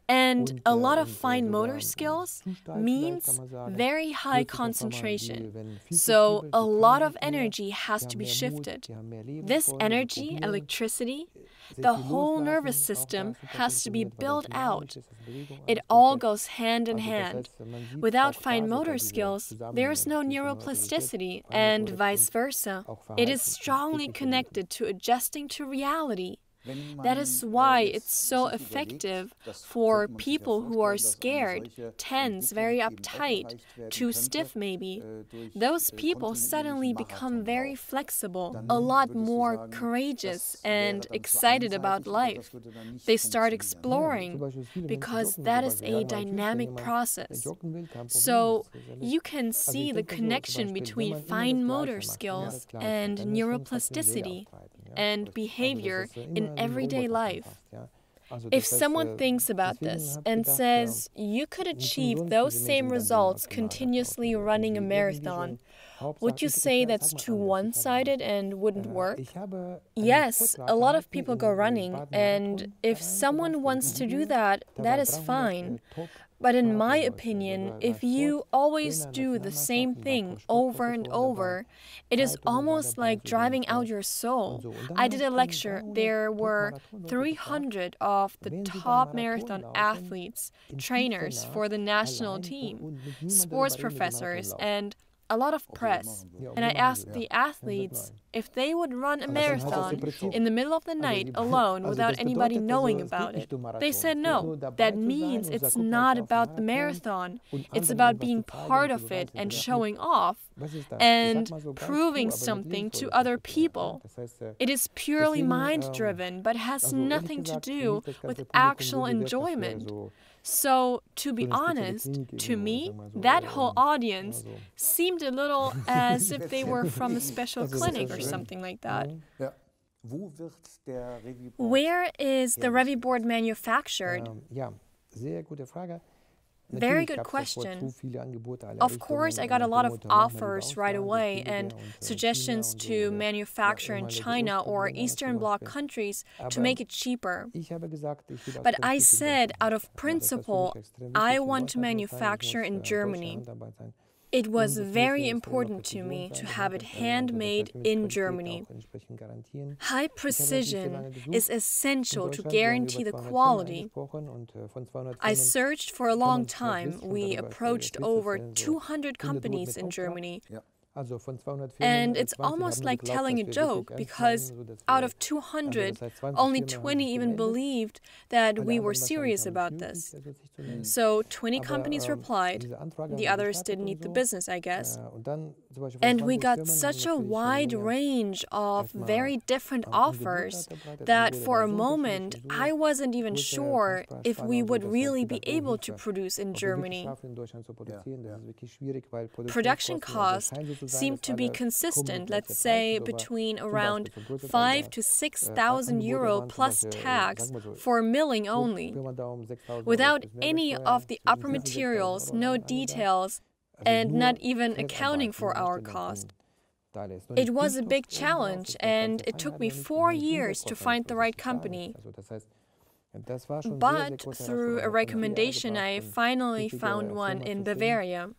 And a lot of fine motor skills means very high concentration. So a lot of energy has to be shifted. This energy, electricity, the whole nervous system has to be built out. It all goes hand in hand. Without fine motor skills, there is no neuroplasticity, and vice versa. It is strongly connected to adjusting to reality. That is why it's so effective for people who are scared, tense, very uptight, too stiff maybe. Those people suddenly become very flexible, a lot more courageous and excited about life. They start exploring, because that is a dynamic process. So you can see the connection between fine motor skills and neuroplasticity and behavior in everyday life. If someone thinks about this and says, you could achieve those same results continuously running a marathon, Would you say that's too one-sided and wouldn't work? Yes, a lot of people go running, and if someone wants to do that, that is fine. But in my opinion, if you always do the same thing over and over, it is almost like driving out your soul. I did a lecture. There were 300 of the top marathon athletes, trainers for the national team, sports professors, and a lot of press. And I asked the athletes if they would run a marathon in the middle of the night alone without anybody knowing about it. They said no. That means it's not about the marathon. It's about being part of it and showing off and proving something to other people. It is purely mind-driven, but has nothing to do with actual enjoyment. So, to be honest, to me, that whole audience seemed a little as if they were from a special clinic or something like that. Where is the Reviboard manufactured? Very good question. Of course, I got a lot of offers right away and suggestions to manufacture in China or Eastern Bloc countries to make it cheaper. But I said, out of principle, I want to manufacture in Germany. It was very important to me to have it handmade in Germany. High precision is essential to guarantee the quality. I searched for a long time. We approached over 200 companies in Germany. And it's almost like telling a joke, because out of 200, only 20 even believed that we were serious about this. So 20 companies replied, the others didn't need the business, I guess. And we got such a wide range of very different offers that for a moment I wasn't even sure if we would really be able to produce in Germany. Production cost seemed to be consistent, let's say between around 5,000 to 6,000 euro plus tax for milling only, without any of the upper materials, no details, and not even accounting for our cost. It was a big challenge, and it took me 4 years to find the right company. But through a recommendation, I finally found one in Bavaria.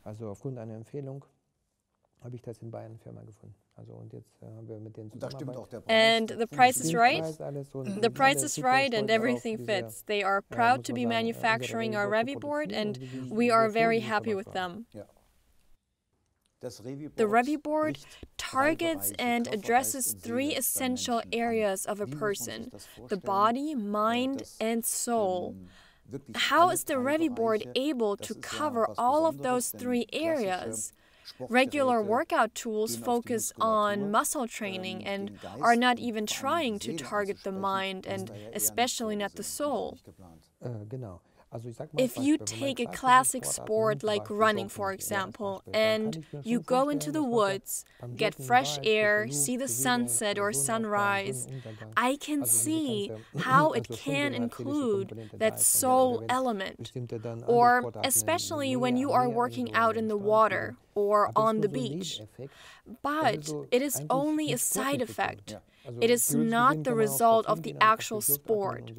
And the price is right. The price is right and everything fits. They are proud to be manufacturing our Reviboard, and we are very happy with them. The Reviboard targets and addresses 3 essential areas of a person: the body, mind, and soul. How is the Reviboard able to cover all of those 3 areas? Regular workout tools focus on muscle training and are not even trying to target the mind, and especially not the soul. If you take a classic sport like running, for example, and you go into the woods, get fresh air, see the sunset or sunrise, I can see how it can include that soul element. Or especially when you are working out in the water or on the beach. But it is only a side effect. It is not the result of the actual sport.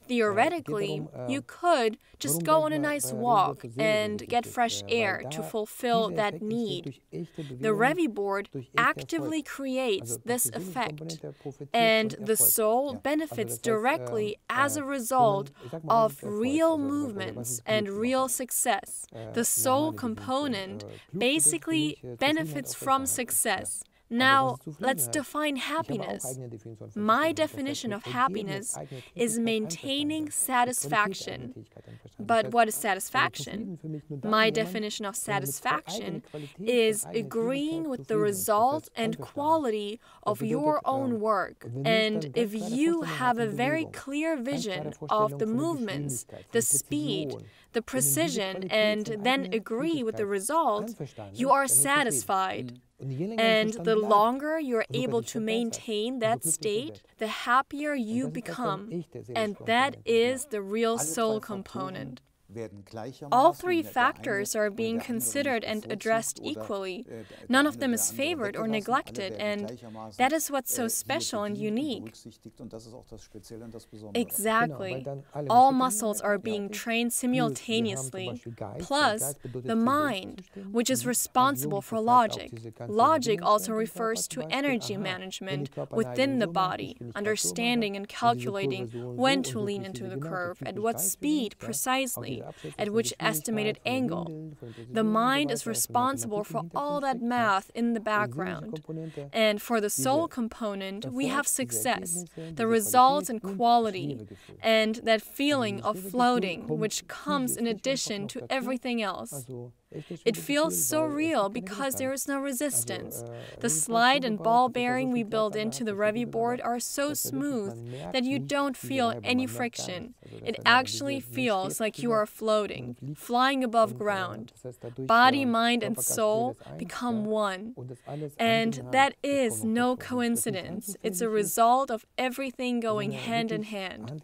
Theoretically, you could just go on a nice walk and get fresh air to fulfill that need. The Reviboard actively creates this effect, and the soul benefits directly as a result of real movements and real success. The soul component basically benefits from success. Now, let's define happiness. My definition of happiness is maintaining satisfaction. But what is satisfaction? My definition of satisfaction is agreeing with the result and quality of your own work. And if you have a very clear vision of the movements, the speed, the precision, and then agree with the result, you are satisfied. And the longer you're able to maintain that state, the happier you become. And that is the real soul component. All three factors are being considered and addressed equally. None of them is favored or neglected, and that is what's so special and unique. Exactly. All muscles are being trained simultaneously. Plus, the mind, which is responsible for logic. Logic also refers to energy management within the body, understanding and calculating when to lean into the curve, at what speed precisely, at which estimated angle. The mind is responsible for all that math in the background. And for the soul component, we have success, the results and quality, and that feeling of floating, which comes in addition to everything else. It feels so real because there is no resistance. The slide and ball bearing we build into the Reviboard are so smooth that you don't feel any friction. It actually feels like you are floating, flying above ground. Body, mind, and soul become one. And that is no coincidence. It's a result of everything going hand in hand.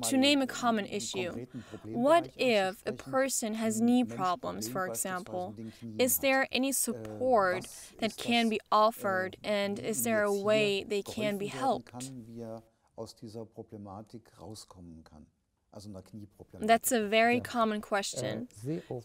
To name a common issue, what if a person has knee problems, for example? Is there any support that can be offered, and is there a way they can be helped? That's a very common question.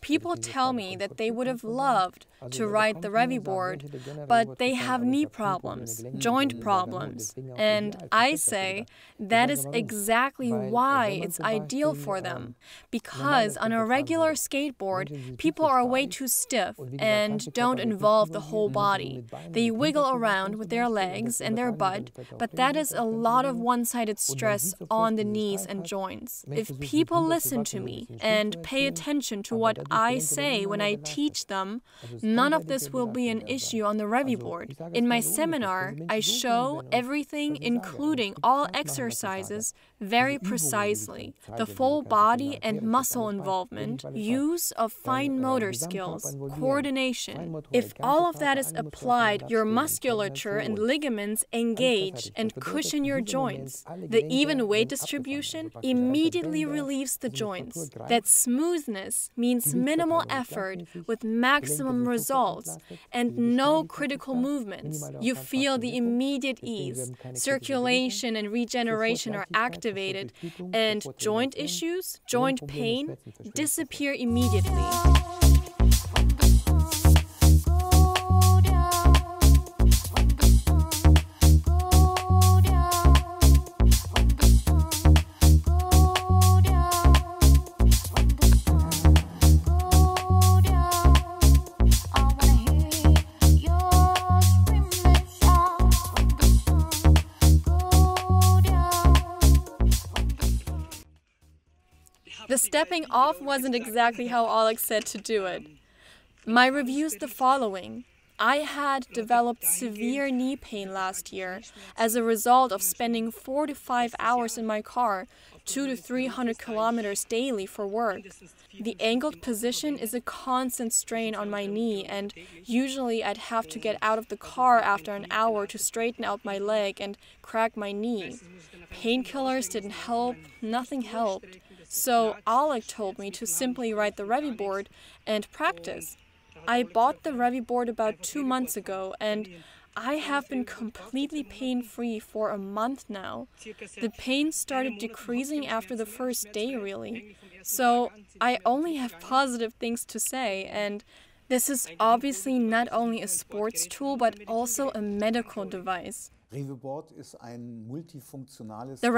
People tell me that they would have loved to ride the Reviboard, but they have knee problems, joint problems. And I say that is exactly why it's ideal for them. Because on a regular skateboard, people are way too stiff and don't involve the whole body. They wiggle around with their legs and their butt, but that is a lot of one-sided stress on the knees and joints. If people listen to me and pay attention to what I say when I teach them, none of this will be an issue on the Reviboard. In my seminar, I show everything, including all exercises, very precisely. The full body and muscle involvement, use of fine motor skills, coordination. If all of that is applied, your musculature and ligaments engage and cushion your joints. The even weight distribution immediately relieves the joints. That smoothness means minimal effort with maximum results and no critical movements. You feel the immediate ease. Circulation and regeneration are activated, and joint issues, joint pain, disappear immediately. The stepping off wasn't exactly how Oleg said to do it. My review's the following. I had developed severe knee pain last year as a result of spending 4 to 5 hours in my car, 200 to 300 kilometers daily for work. The angled position is a constant strain on my knee, and usually I'd have to get out of the car after an hour to straighten out my leg and crack my knee. Painkillers didn't help, nothing helped. So Oleg told me to simply ride the Reviboard and practice. I bought the Reviboard about 2 months ago, and I have been completely pain-free for a month now. The pain started decreasing after the first day, really. So I only have positive things to say, and this is obviously not only a sports tool, but also a medical device. The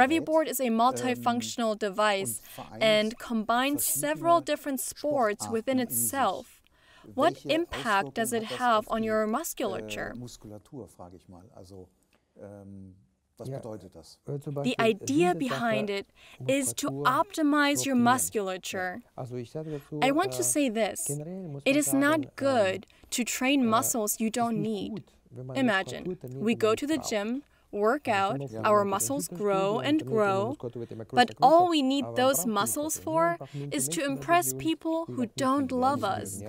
Reviboard is a multifunctional device and combines several different sports within itself. What impact does it have on your musculature? The idea behind it is to optimize your musculature. I want to say this. It is not good to train muscles you don't need. Imagine, we go to the gym, work out, our muscles grow and grow, but all we need those muscles for is to impress people who don't love us.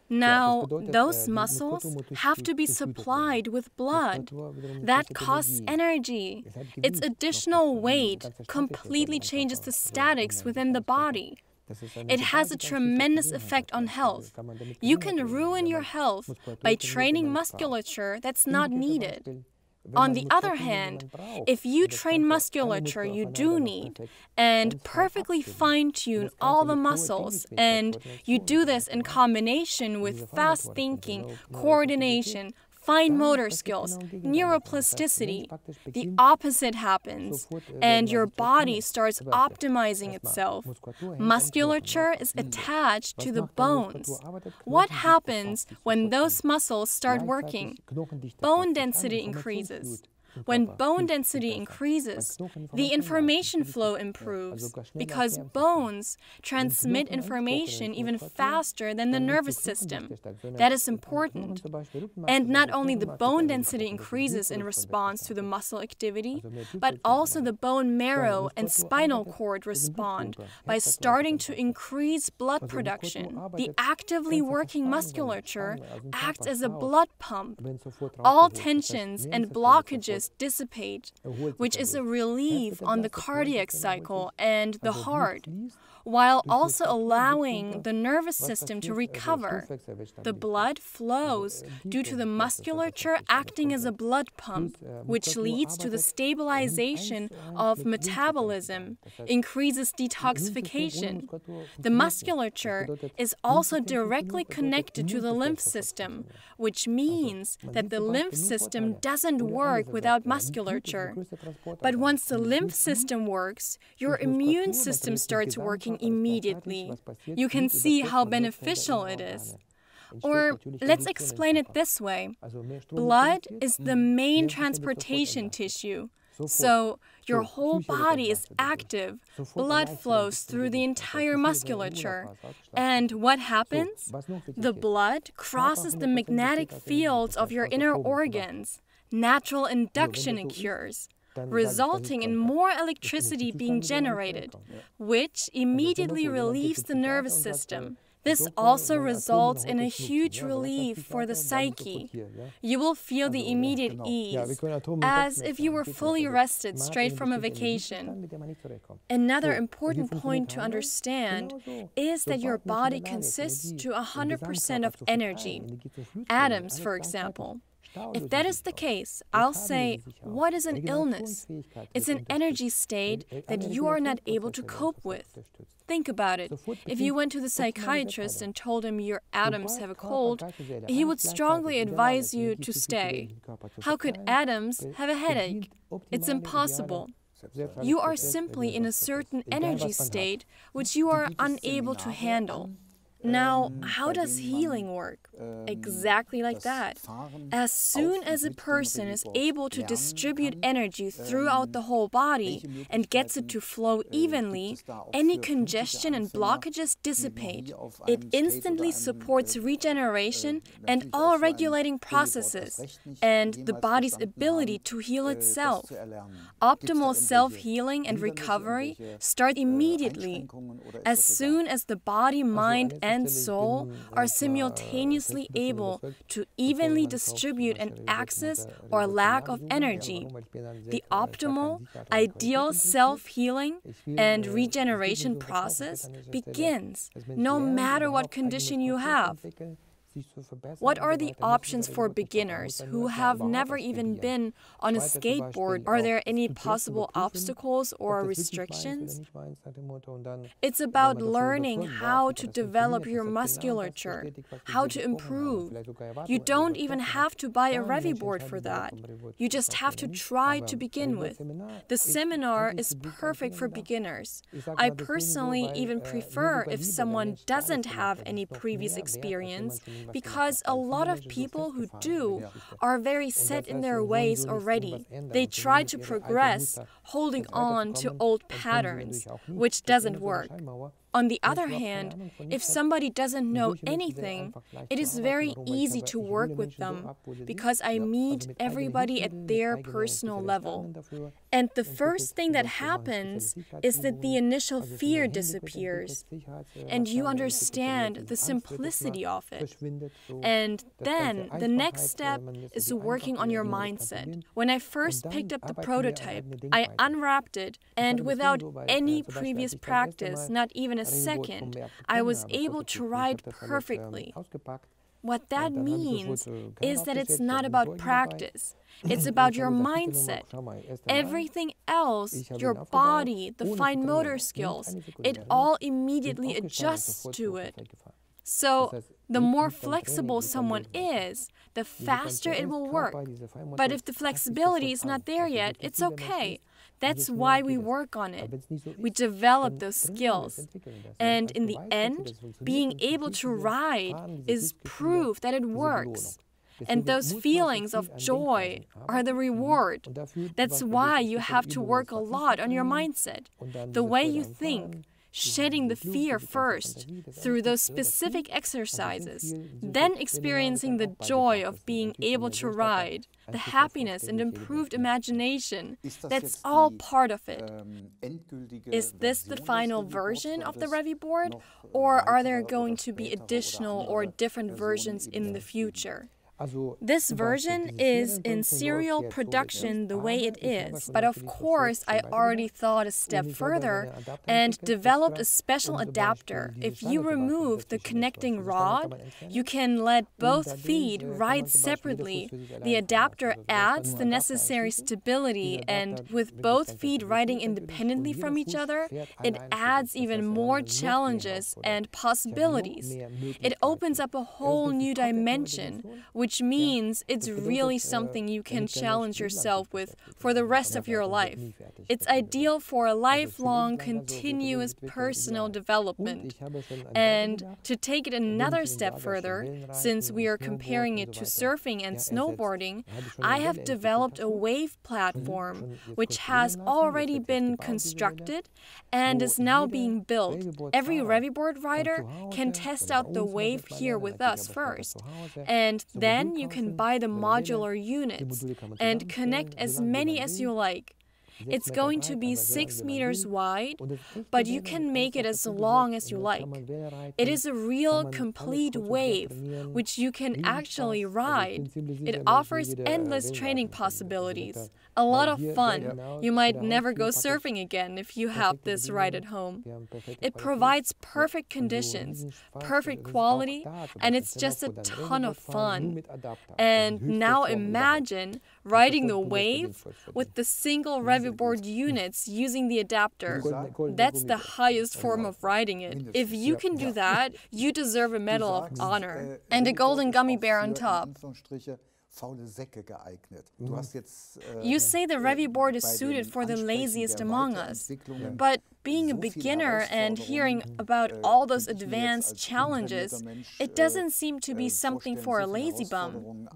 Now, those muscles have to be supplied with blood. That costs energy. Its additional weight completely changes the statics within the body. It has a tremendous effect on health. You can ruin your health by training musculature that's not needed. On the other hand, if you train musculature you do need and perfectly fine-tune all the muscles, and you do this in combination with fast thinking, coordination, fine motor skills, neuroplasticity, the opposite happens, and your body starts optimizing itself. Musculature is attached to the bones. What happens when those muscles start working? Bone density increases. When bone density increases, the information flow improves because bones transmit information even faster than the nervous system. That is important. And not only the bone density increases in response to the muscle activity, but also the bone marrow and spinal cord respond by starting to increase blood production. The actively working musculature acts as a blood pump. All tensions and blockages dissipate, which is a relief on the cardiac cycle and the heart, while also allowing the nervous system to recover. The blood flows due to the musculature acting as a blood pump, which leads to the stabilization of metabolism, increases detoxification. The musculature is also directly connected to the lymph system, which means that the lymph system doesn't work without musculature. But once the lymph system works, your immune system starts working immediately. You can see how beneficial it is. Or let's explain it this way. Blood is the main transportation tissue. So your whole body is active. Blood flows through the entire musculature. And what happens? The blood crosses the magnetic fields of your inner organs. Natural induction occurs, resulting in more electricity being generated, which immediately relieves the nervous system. This also results in a huge relief for the psyche. You will feel the immediate ease, as if you were fully rested straight from a vacation. Another important point to understand is that your body consists to 100% of energy, atoms, for example. If that is the case, I'll say, what is an illness? It's an energy state that you are not able to cope with. Think about it. If you went to the psychiatrist and told him your atoms have a cold, he would strongly advise you to stay. How could atoms have a headache? It's impossible. You are simply in a certain energy state which you are unable to handle. Now, how does healing work? Exactly like that. As soon as a person is able to distribute energy throughout the whole body and gets it to flow evenly, any congestion and blockages dissipate. It instantly supports regeneration and all regulating processes, and the body's ability to heal itself. Optimal self-healing and recovery start immediately. As soon as the body, mind, and soul are simultaneously able to evenly distribute an excess or lack of energy, the optimal, ideal self-healing and regeneration process begins, no matter what condition you have. What are the options for beginners who have never even been on a skateboard? Are there any possible obstacles or restrictions? It's about learning how to develop your musculature, how to improve. You don't even have to buy a Reviboard for that. You just have to try to begin with. The seminar is perfect for beginners. I personally even prefer if someone doesn't have any previous experience, because a lot of people who do are very set in their ways already. They try to progress, holding on to old patterns, which doesn't work. On the other hand, if somebody doesn't know anything, it is very easy to work with them because I meet everybody at their personal level. And the first thing that happens is that the initial fear disappears and you understand the simplicity of it. And then the next step is working on your mindset. When I first picked up the prototype, I unwrapped it, and without any previous practice, not even a second, I was able to ride perfectly. What that means is that it's not about practice. It's about your mindset. Everything else, your body, the fine motor skills, it all immediately adjusts to it. So the more flexible someone is, the faster it will work. But if the flexibility is not there yet, it's okay. That's why we work on it. We develop those skills. And in the end, being able to ride is proof that it works. And those feelings of joy are the reward. That's why you have to work a lot on your mindset, the way you think, shedding the fear first through those specific exercises, then experiencing the joy of being able to ride, the happiness and improved imagination. That's all part of it. Is this the final version of the Reviboard, or are there going to be additional or different versions in the future? This version is in serial production the way it is, but of course I already thought a step further and developed a special adapter. If you remove the connecting rod, you can let both feet ride separately. The adapter adds the necessary stability, and with both feet riding independently from each other, it adds even more challenges and possibilities. It opens up a whole new dimension, which means it's really something you can challenge yourself with for the rest of your life. It's ideal for a lifelong, continuous personal development. And to take it another step further, since we are comparing it to surfing and snowboarding, I have developed a wave platform which has already been constructed and is now being built. Every Reviboard rider can test out the wave here with us first, and then you can buy the modular units and connect as many as you like. It's going to be 6 meters wide, but you can make it as long as you like. It is a real complete wave, which you can actually ride. It offers endless training possibilities. A lot of fun. You might never go surfing again if you have this right at home. It provides perfect conditions, perfect quality, and it's just a ton of fun. And now imagine riding the wave with the single Reviboard units using the adapter. That's the highest form of riding it. If you can do that, you deserve a Medal of Honor and a golden gummy bear on top. You say the Reviboard is suited for the laziest among us, but being a beginner and hearing about all those advanced challenges, it doesn't seem to be something for a lazy bum.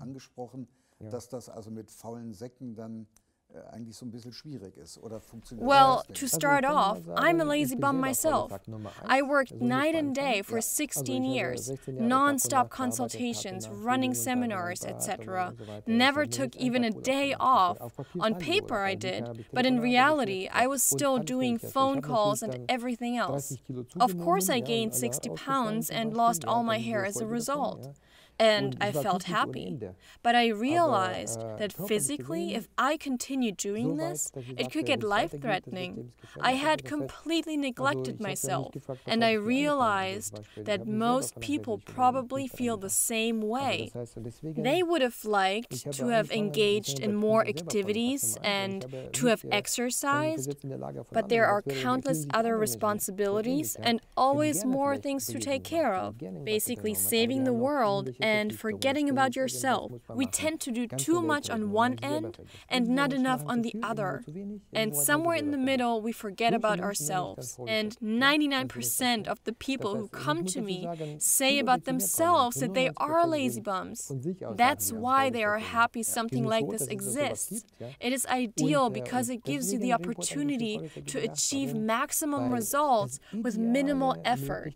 Well, to start off, I'm a lazy bum myself. I worked night and day for 16 years, non-stop consultations, running seminars, etc. Never took even a day off. On paper I did, but in reality I was still doing phone calls and everything else. Of course I gained 60 pounds and lost all my hair as a result. And I felt happy. But I realized that physically, if I continued doing this, it could get life-threatening. I had completely neglected myself, and I realized that most people probably feel the same way. They would have liked to have engaged in more activities and to have exercised, but there are countless other responsibilities and always more things to take care of, basically saving the world and forgetting about yourself. We tend to do too much on one end and not enough on the other. And somewhere in the middle, we forget about ourselves. And 99% of the people who come to me say about themselves that they are lazy bums. That's why they are happy something like this exists. It is ideal because it gives you the opportunity to achieve maximum results with minimal effort.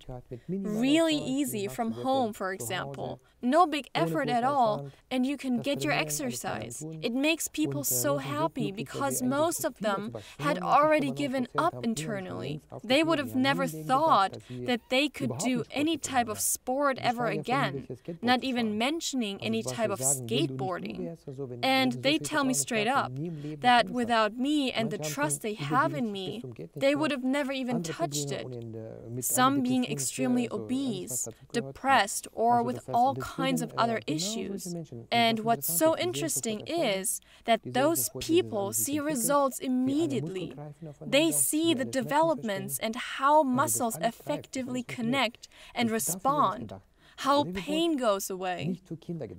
Really easy from home, for example. No big effort at all, and you can get your exercise. It makes people so happy because most of them had already given up internally. They would have never thought that they could do any type of sport ever again, not even mentioning any type of skateboarding. And they tell me straight up that without me and the trust they have in me, they would have never even touched it. Some being extremely obese, depressed, or with all kinds of other issues. And what's so interesting is that those people see results immediately. They see the developments and how muscles effectively connect and respond, how pain goes away.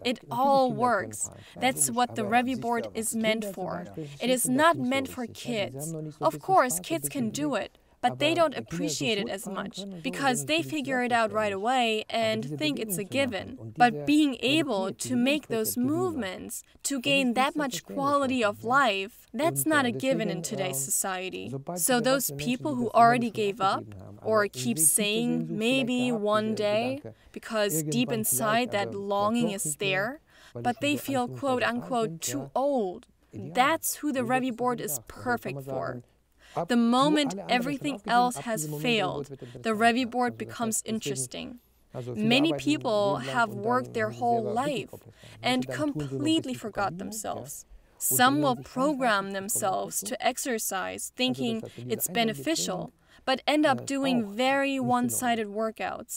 It all works. That's what the Reviboard is meant for. It is not meant for kids. Of course, kids can do it, but they don't appreciate it as much because they figure it out right away and think it's a given. But being able to make those movements, to gain that much quality of life, that's not a given in today's society. So those people who already gave up or keep saying maybe one day, because deep inside that longing is there, but they feel quote-unquote too old, that's who the Reviboard is perfect for. The moment everything else has failed, the Reviboard becomes interesting. Many people have worked their whole life and completely forgot themselves. Some will program themselves to exercise thinking it's beneficial, but end up doing very one-sided workouts.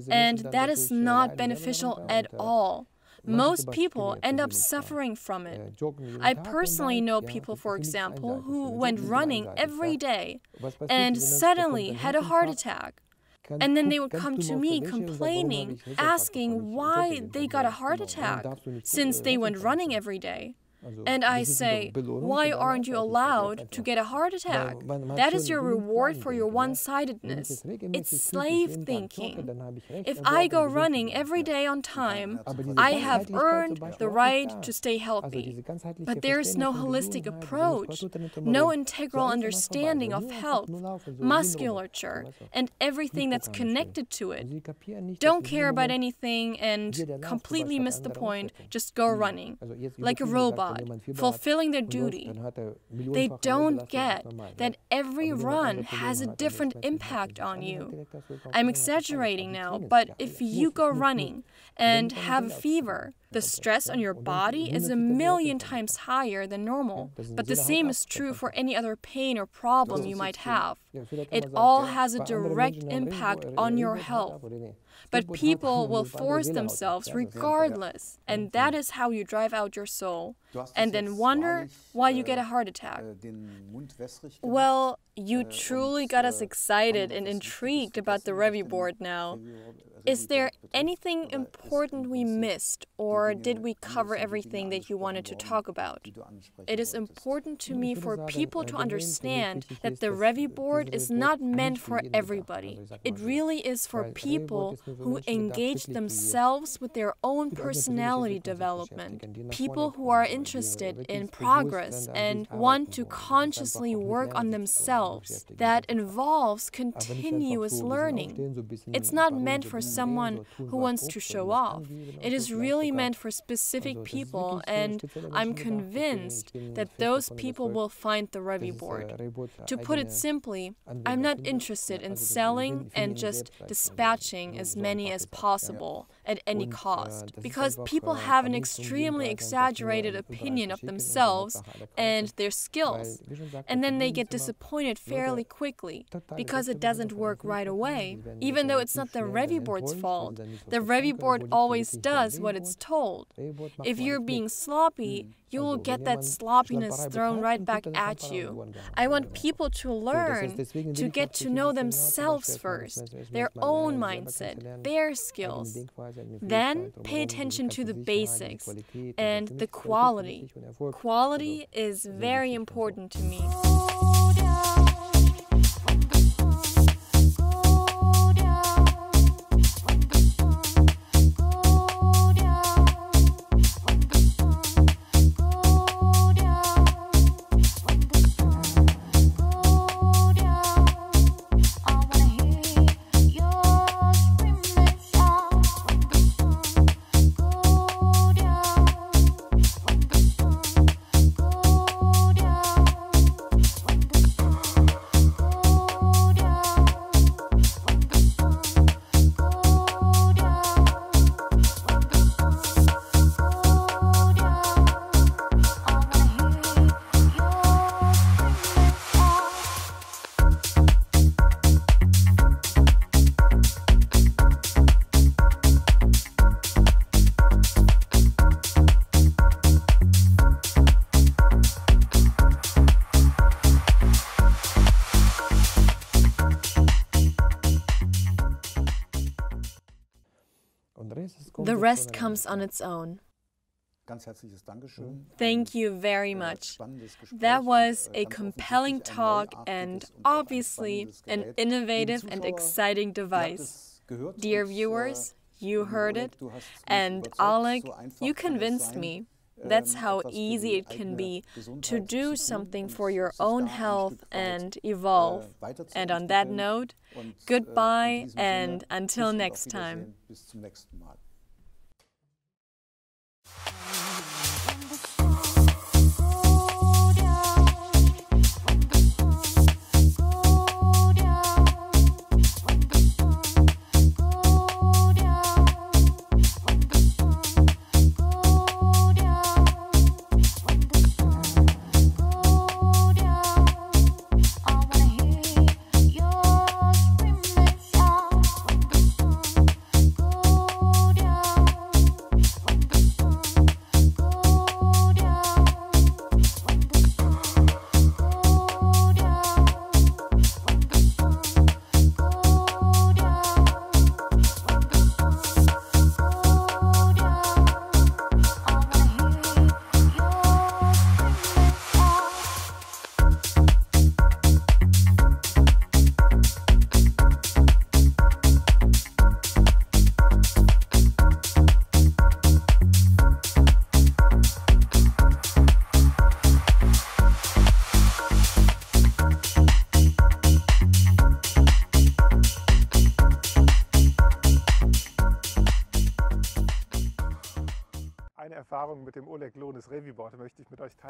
And that is not beneficial at all. Most people end up suffering from it. I personally know people, for example, who went running every day and suddenly had a heart attack. And then they would come to me complaining, asking why they got a heart attack, since they went running every day. And I say, why aren't you allowed to get a heart attack? That is your reward for your one-sidedness. It's slave thinking. If I go running every day on time, I have earned the right to stay healthy. But there's no holistic approach, no integral understanding of health, musculature, and everything that's connected to it. Don't care about anything and completely miss the point, just go running, like a robot, fulfilling their duty. They don't get that every run has a different impact on you. I'm exaggerating now, but if you go running and have a fever, the stress on your body is 1,000,000 times higher than normal. But the same is true for any other pain or problem you might have. It all has a direct impact on your health. But people will force themselves regardless, and that is how you drive out your soul, and then wonder why you get a heart attack. Well, you truly got us excited and intrigued about the Reviboard now. Is there anything important we missed, or did we cover everything that you wanted to talk about? It is important to me for people to understand that the Reviboard is not meant for everybody. It really is for people who engage themselves with their own personality development, people who are interested in progress and want to consciously work on themselves. That involves continuous learning. It's not meant for someone who wants to show off. It is really meant for specific people, and I'm convinced that those people will find the Reviboard. To put it simply, I'm not interested in selling and just dispatching as many as possible at any cost, because people have an extremely exaggerated opinion of themselves and their skills, and then they get disappointed fairly quickly because it doesn't work right away, even though it's not the Reviboard's fault. The Reviboard always does what it's told. If you're being sloppy, you'll get that sloppiness thrown right back at you. I want people to learn, to get to know themselves first, their own mindset, their skills. Then pay attention to the basics and the quality. Quality is very important to me. The rest comes on its own. Thank you very much. That was a compelling talk and obviously an innovative and exciting device. Dear viewers, you heard it, and Oleg, you convinced me. That's how easy it can be to do something for your own health and evolve. And on that note, goodbye and until next time.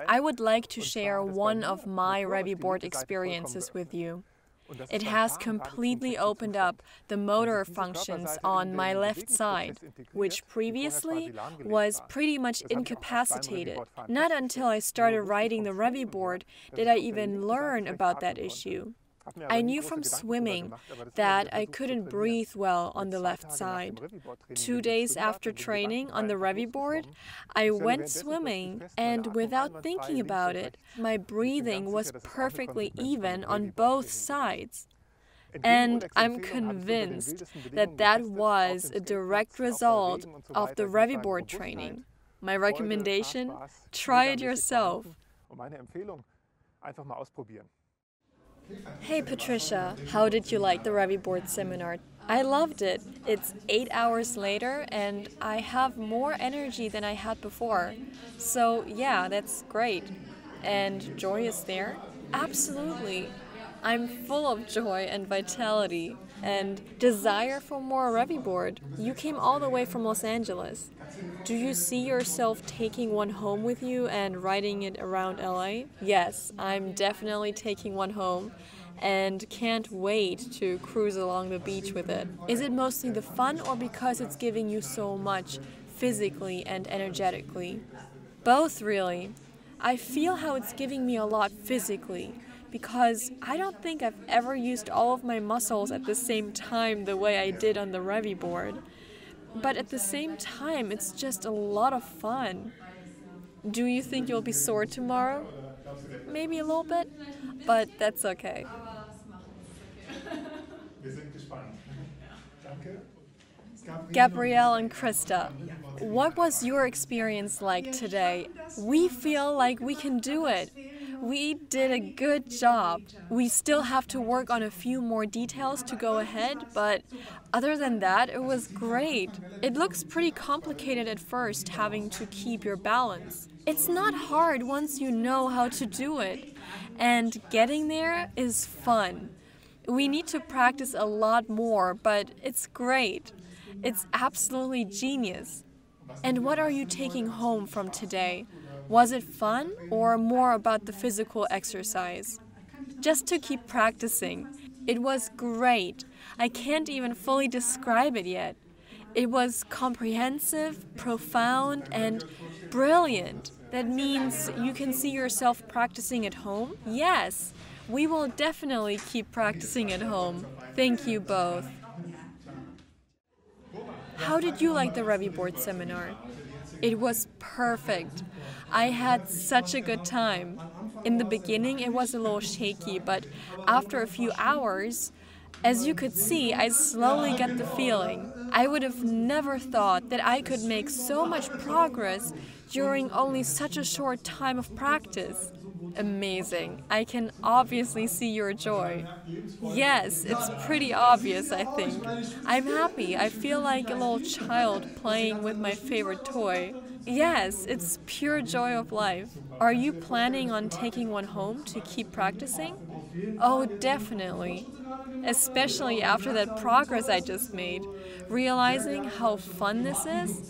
I would like to share one of my Reviboard experiences with you. It has completely opened up the motor functions on my left side, which previously was pretty much incapacitated. Not until I started riding the Reviboard did I even learn about that issue. I knew from swimming that I couldn't breathe well on the left side. 2 days after training on the Reviboard, I went swimming, and without thinking about it, my breathing was perfectly even on both sides. And I'm convinced that that was a direct result of the Reviboard training. My recommendation? Try it yourself. Hey Patricia, how did you like the Reviboard seminar? I loved it. It's 8 hours later and I have more energy than I had before. So yeah, that's great. And joy is there? Absolutely. I'm full of joy and vitality and desire for more Reviboard. You came all the way from Los Angeles. Do you see yourself taking one home with you and riding it around LA? Yes, I'm definitely taking one home and can't wait to cruise along the beach with it. Is it mostly the fun or because it's giving you so much physically and energetically? Both, really. I feel how it's giving me a lot physically, because I don't think I've ever used all of my muscles at the same time the way I did on the Reviboard. But at the same time, it's just a lot of fun. Do you think you'll be sore tomorrow? Maybe a little bit, but that's okay. Gabrielle and Krista, what was your experience like today? We feel like we can do it. We did a good job. We still have to work on a few more details to go ahead, but other than that, it was great. It looks pretty complicated at first, having to keep your balance. It's not hard once you know how to do it, and getting there is fun. We need to practice a lot more, but it's great. It's absolutely genius. And what are you taking home from today? Was it fun or more about the physical exercise? Just to keep practicing. It was great. I can't even fully describe it yet. It was comprehensive, profound, and brilliant. That means you can see yourself practicing at home? Yes, we will definitely keep practicing at home. Thank you both. How did you like the Reviboard seminar? It was perfect. I had such a good time. In the beginning, it was a little shaky, but after a few hours, as you could see, I slowly got the feeling. I would have never thought that I could make so much progress during only such a short time of practice. Amazing. I can obviously see your joy. Yes, it's pretty obvious, I think. I'm happy. I feel like a little child playing with my favorite toy. Yes, it's pure joy of life. Are you planning on taking one home to keep practicing? Oh, definitely. Especially after that progress I just made. Realizing how fun this is.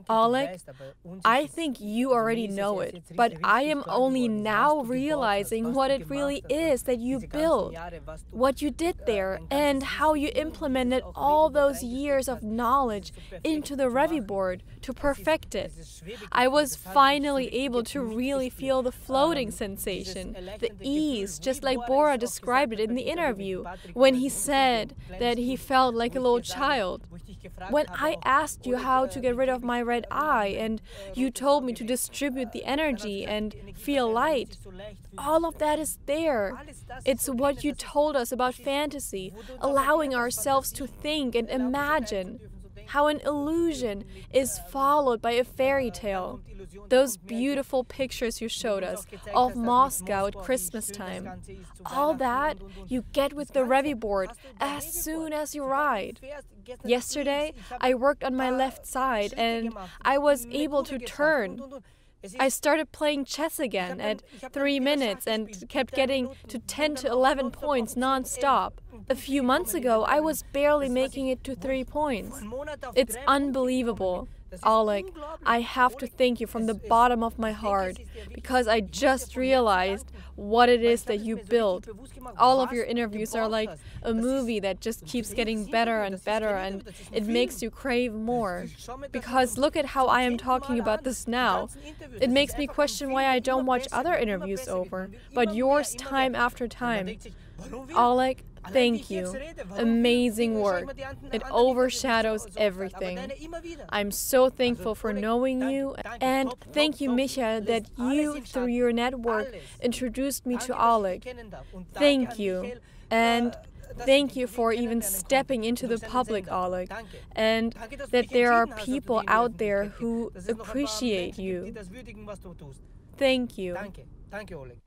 Oleg, I think you already know it, but I am only now realizing what it really is that you built, what you did there, and how you implemented all those years of knowledge into the Reviboard to perfect it. I was finally able to really feel the floating sensation, the ease, just like Bora described it in the interview, when he said that he felt like a little child. When I asked you how to get rid of my red eye and you told me to distribute the energy and feel light, all of that is there. It's what you told us about fantasy, allowing ourselves to think and imagine. How an illusion is followed by a fairy tale. Those beautiful pictures you showed us of Moscow at Christmas time. All that you get with the Reviboard as soon as you ride. Yesterday, I worked on my left side and I was able to turn. I started playing chess again at 3 minutes and kept getting to 10 to 11 points non-stop. A few months ago, I was barely making it to 3 points. It's unbelievable. Oleg, I have to thank you from the bottom of my heart, because I just realized what it is that you built. All of your interviews are like a movie that just keeps getting better and better, and it makes you crave more. Because look at how I am talking about this now. It makes me question why I don't watch other interviews over, but yours time after time. Oleg, thank you. Amazing work. It overshadows everything. I'm so thankful for knowing you, and thank you, Michael, that you, through your network, introduced me to Oleg. Thank you. And thank you for even stepping into the public, Oleg, and that there are people out there who appreciate you. Thank you. Danke, Oleg.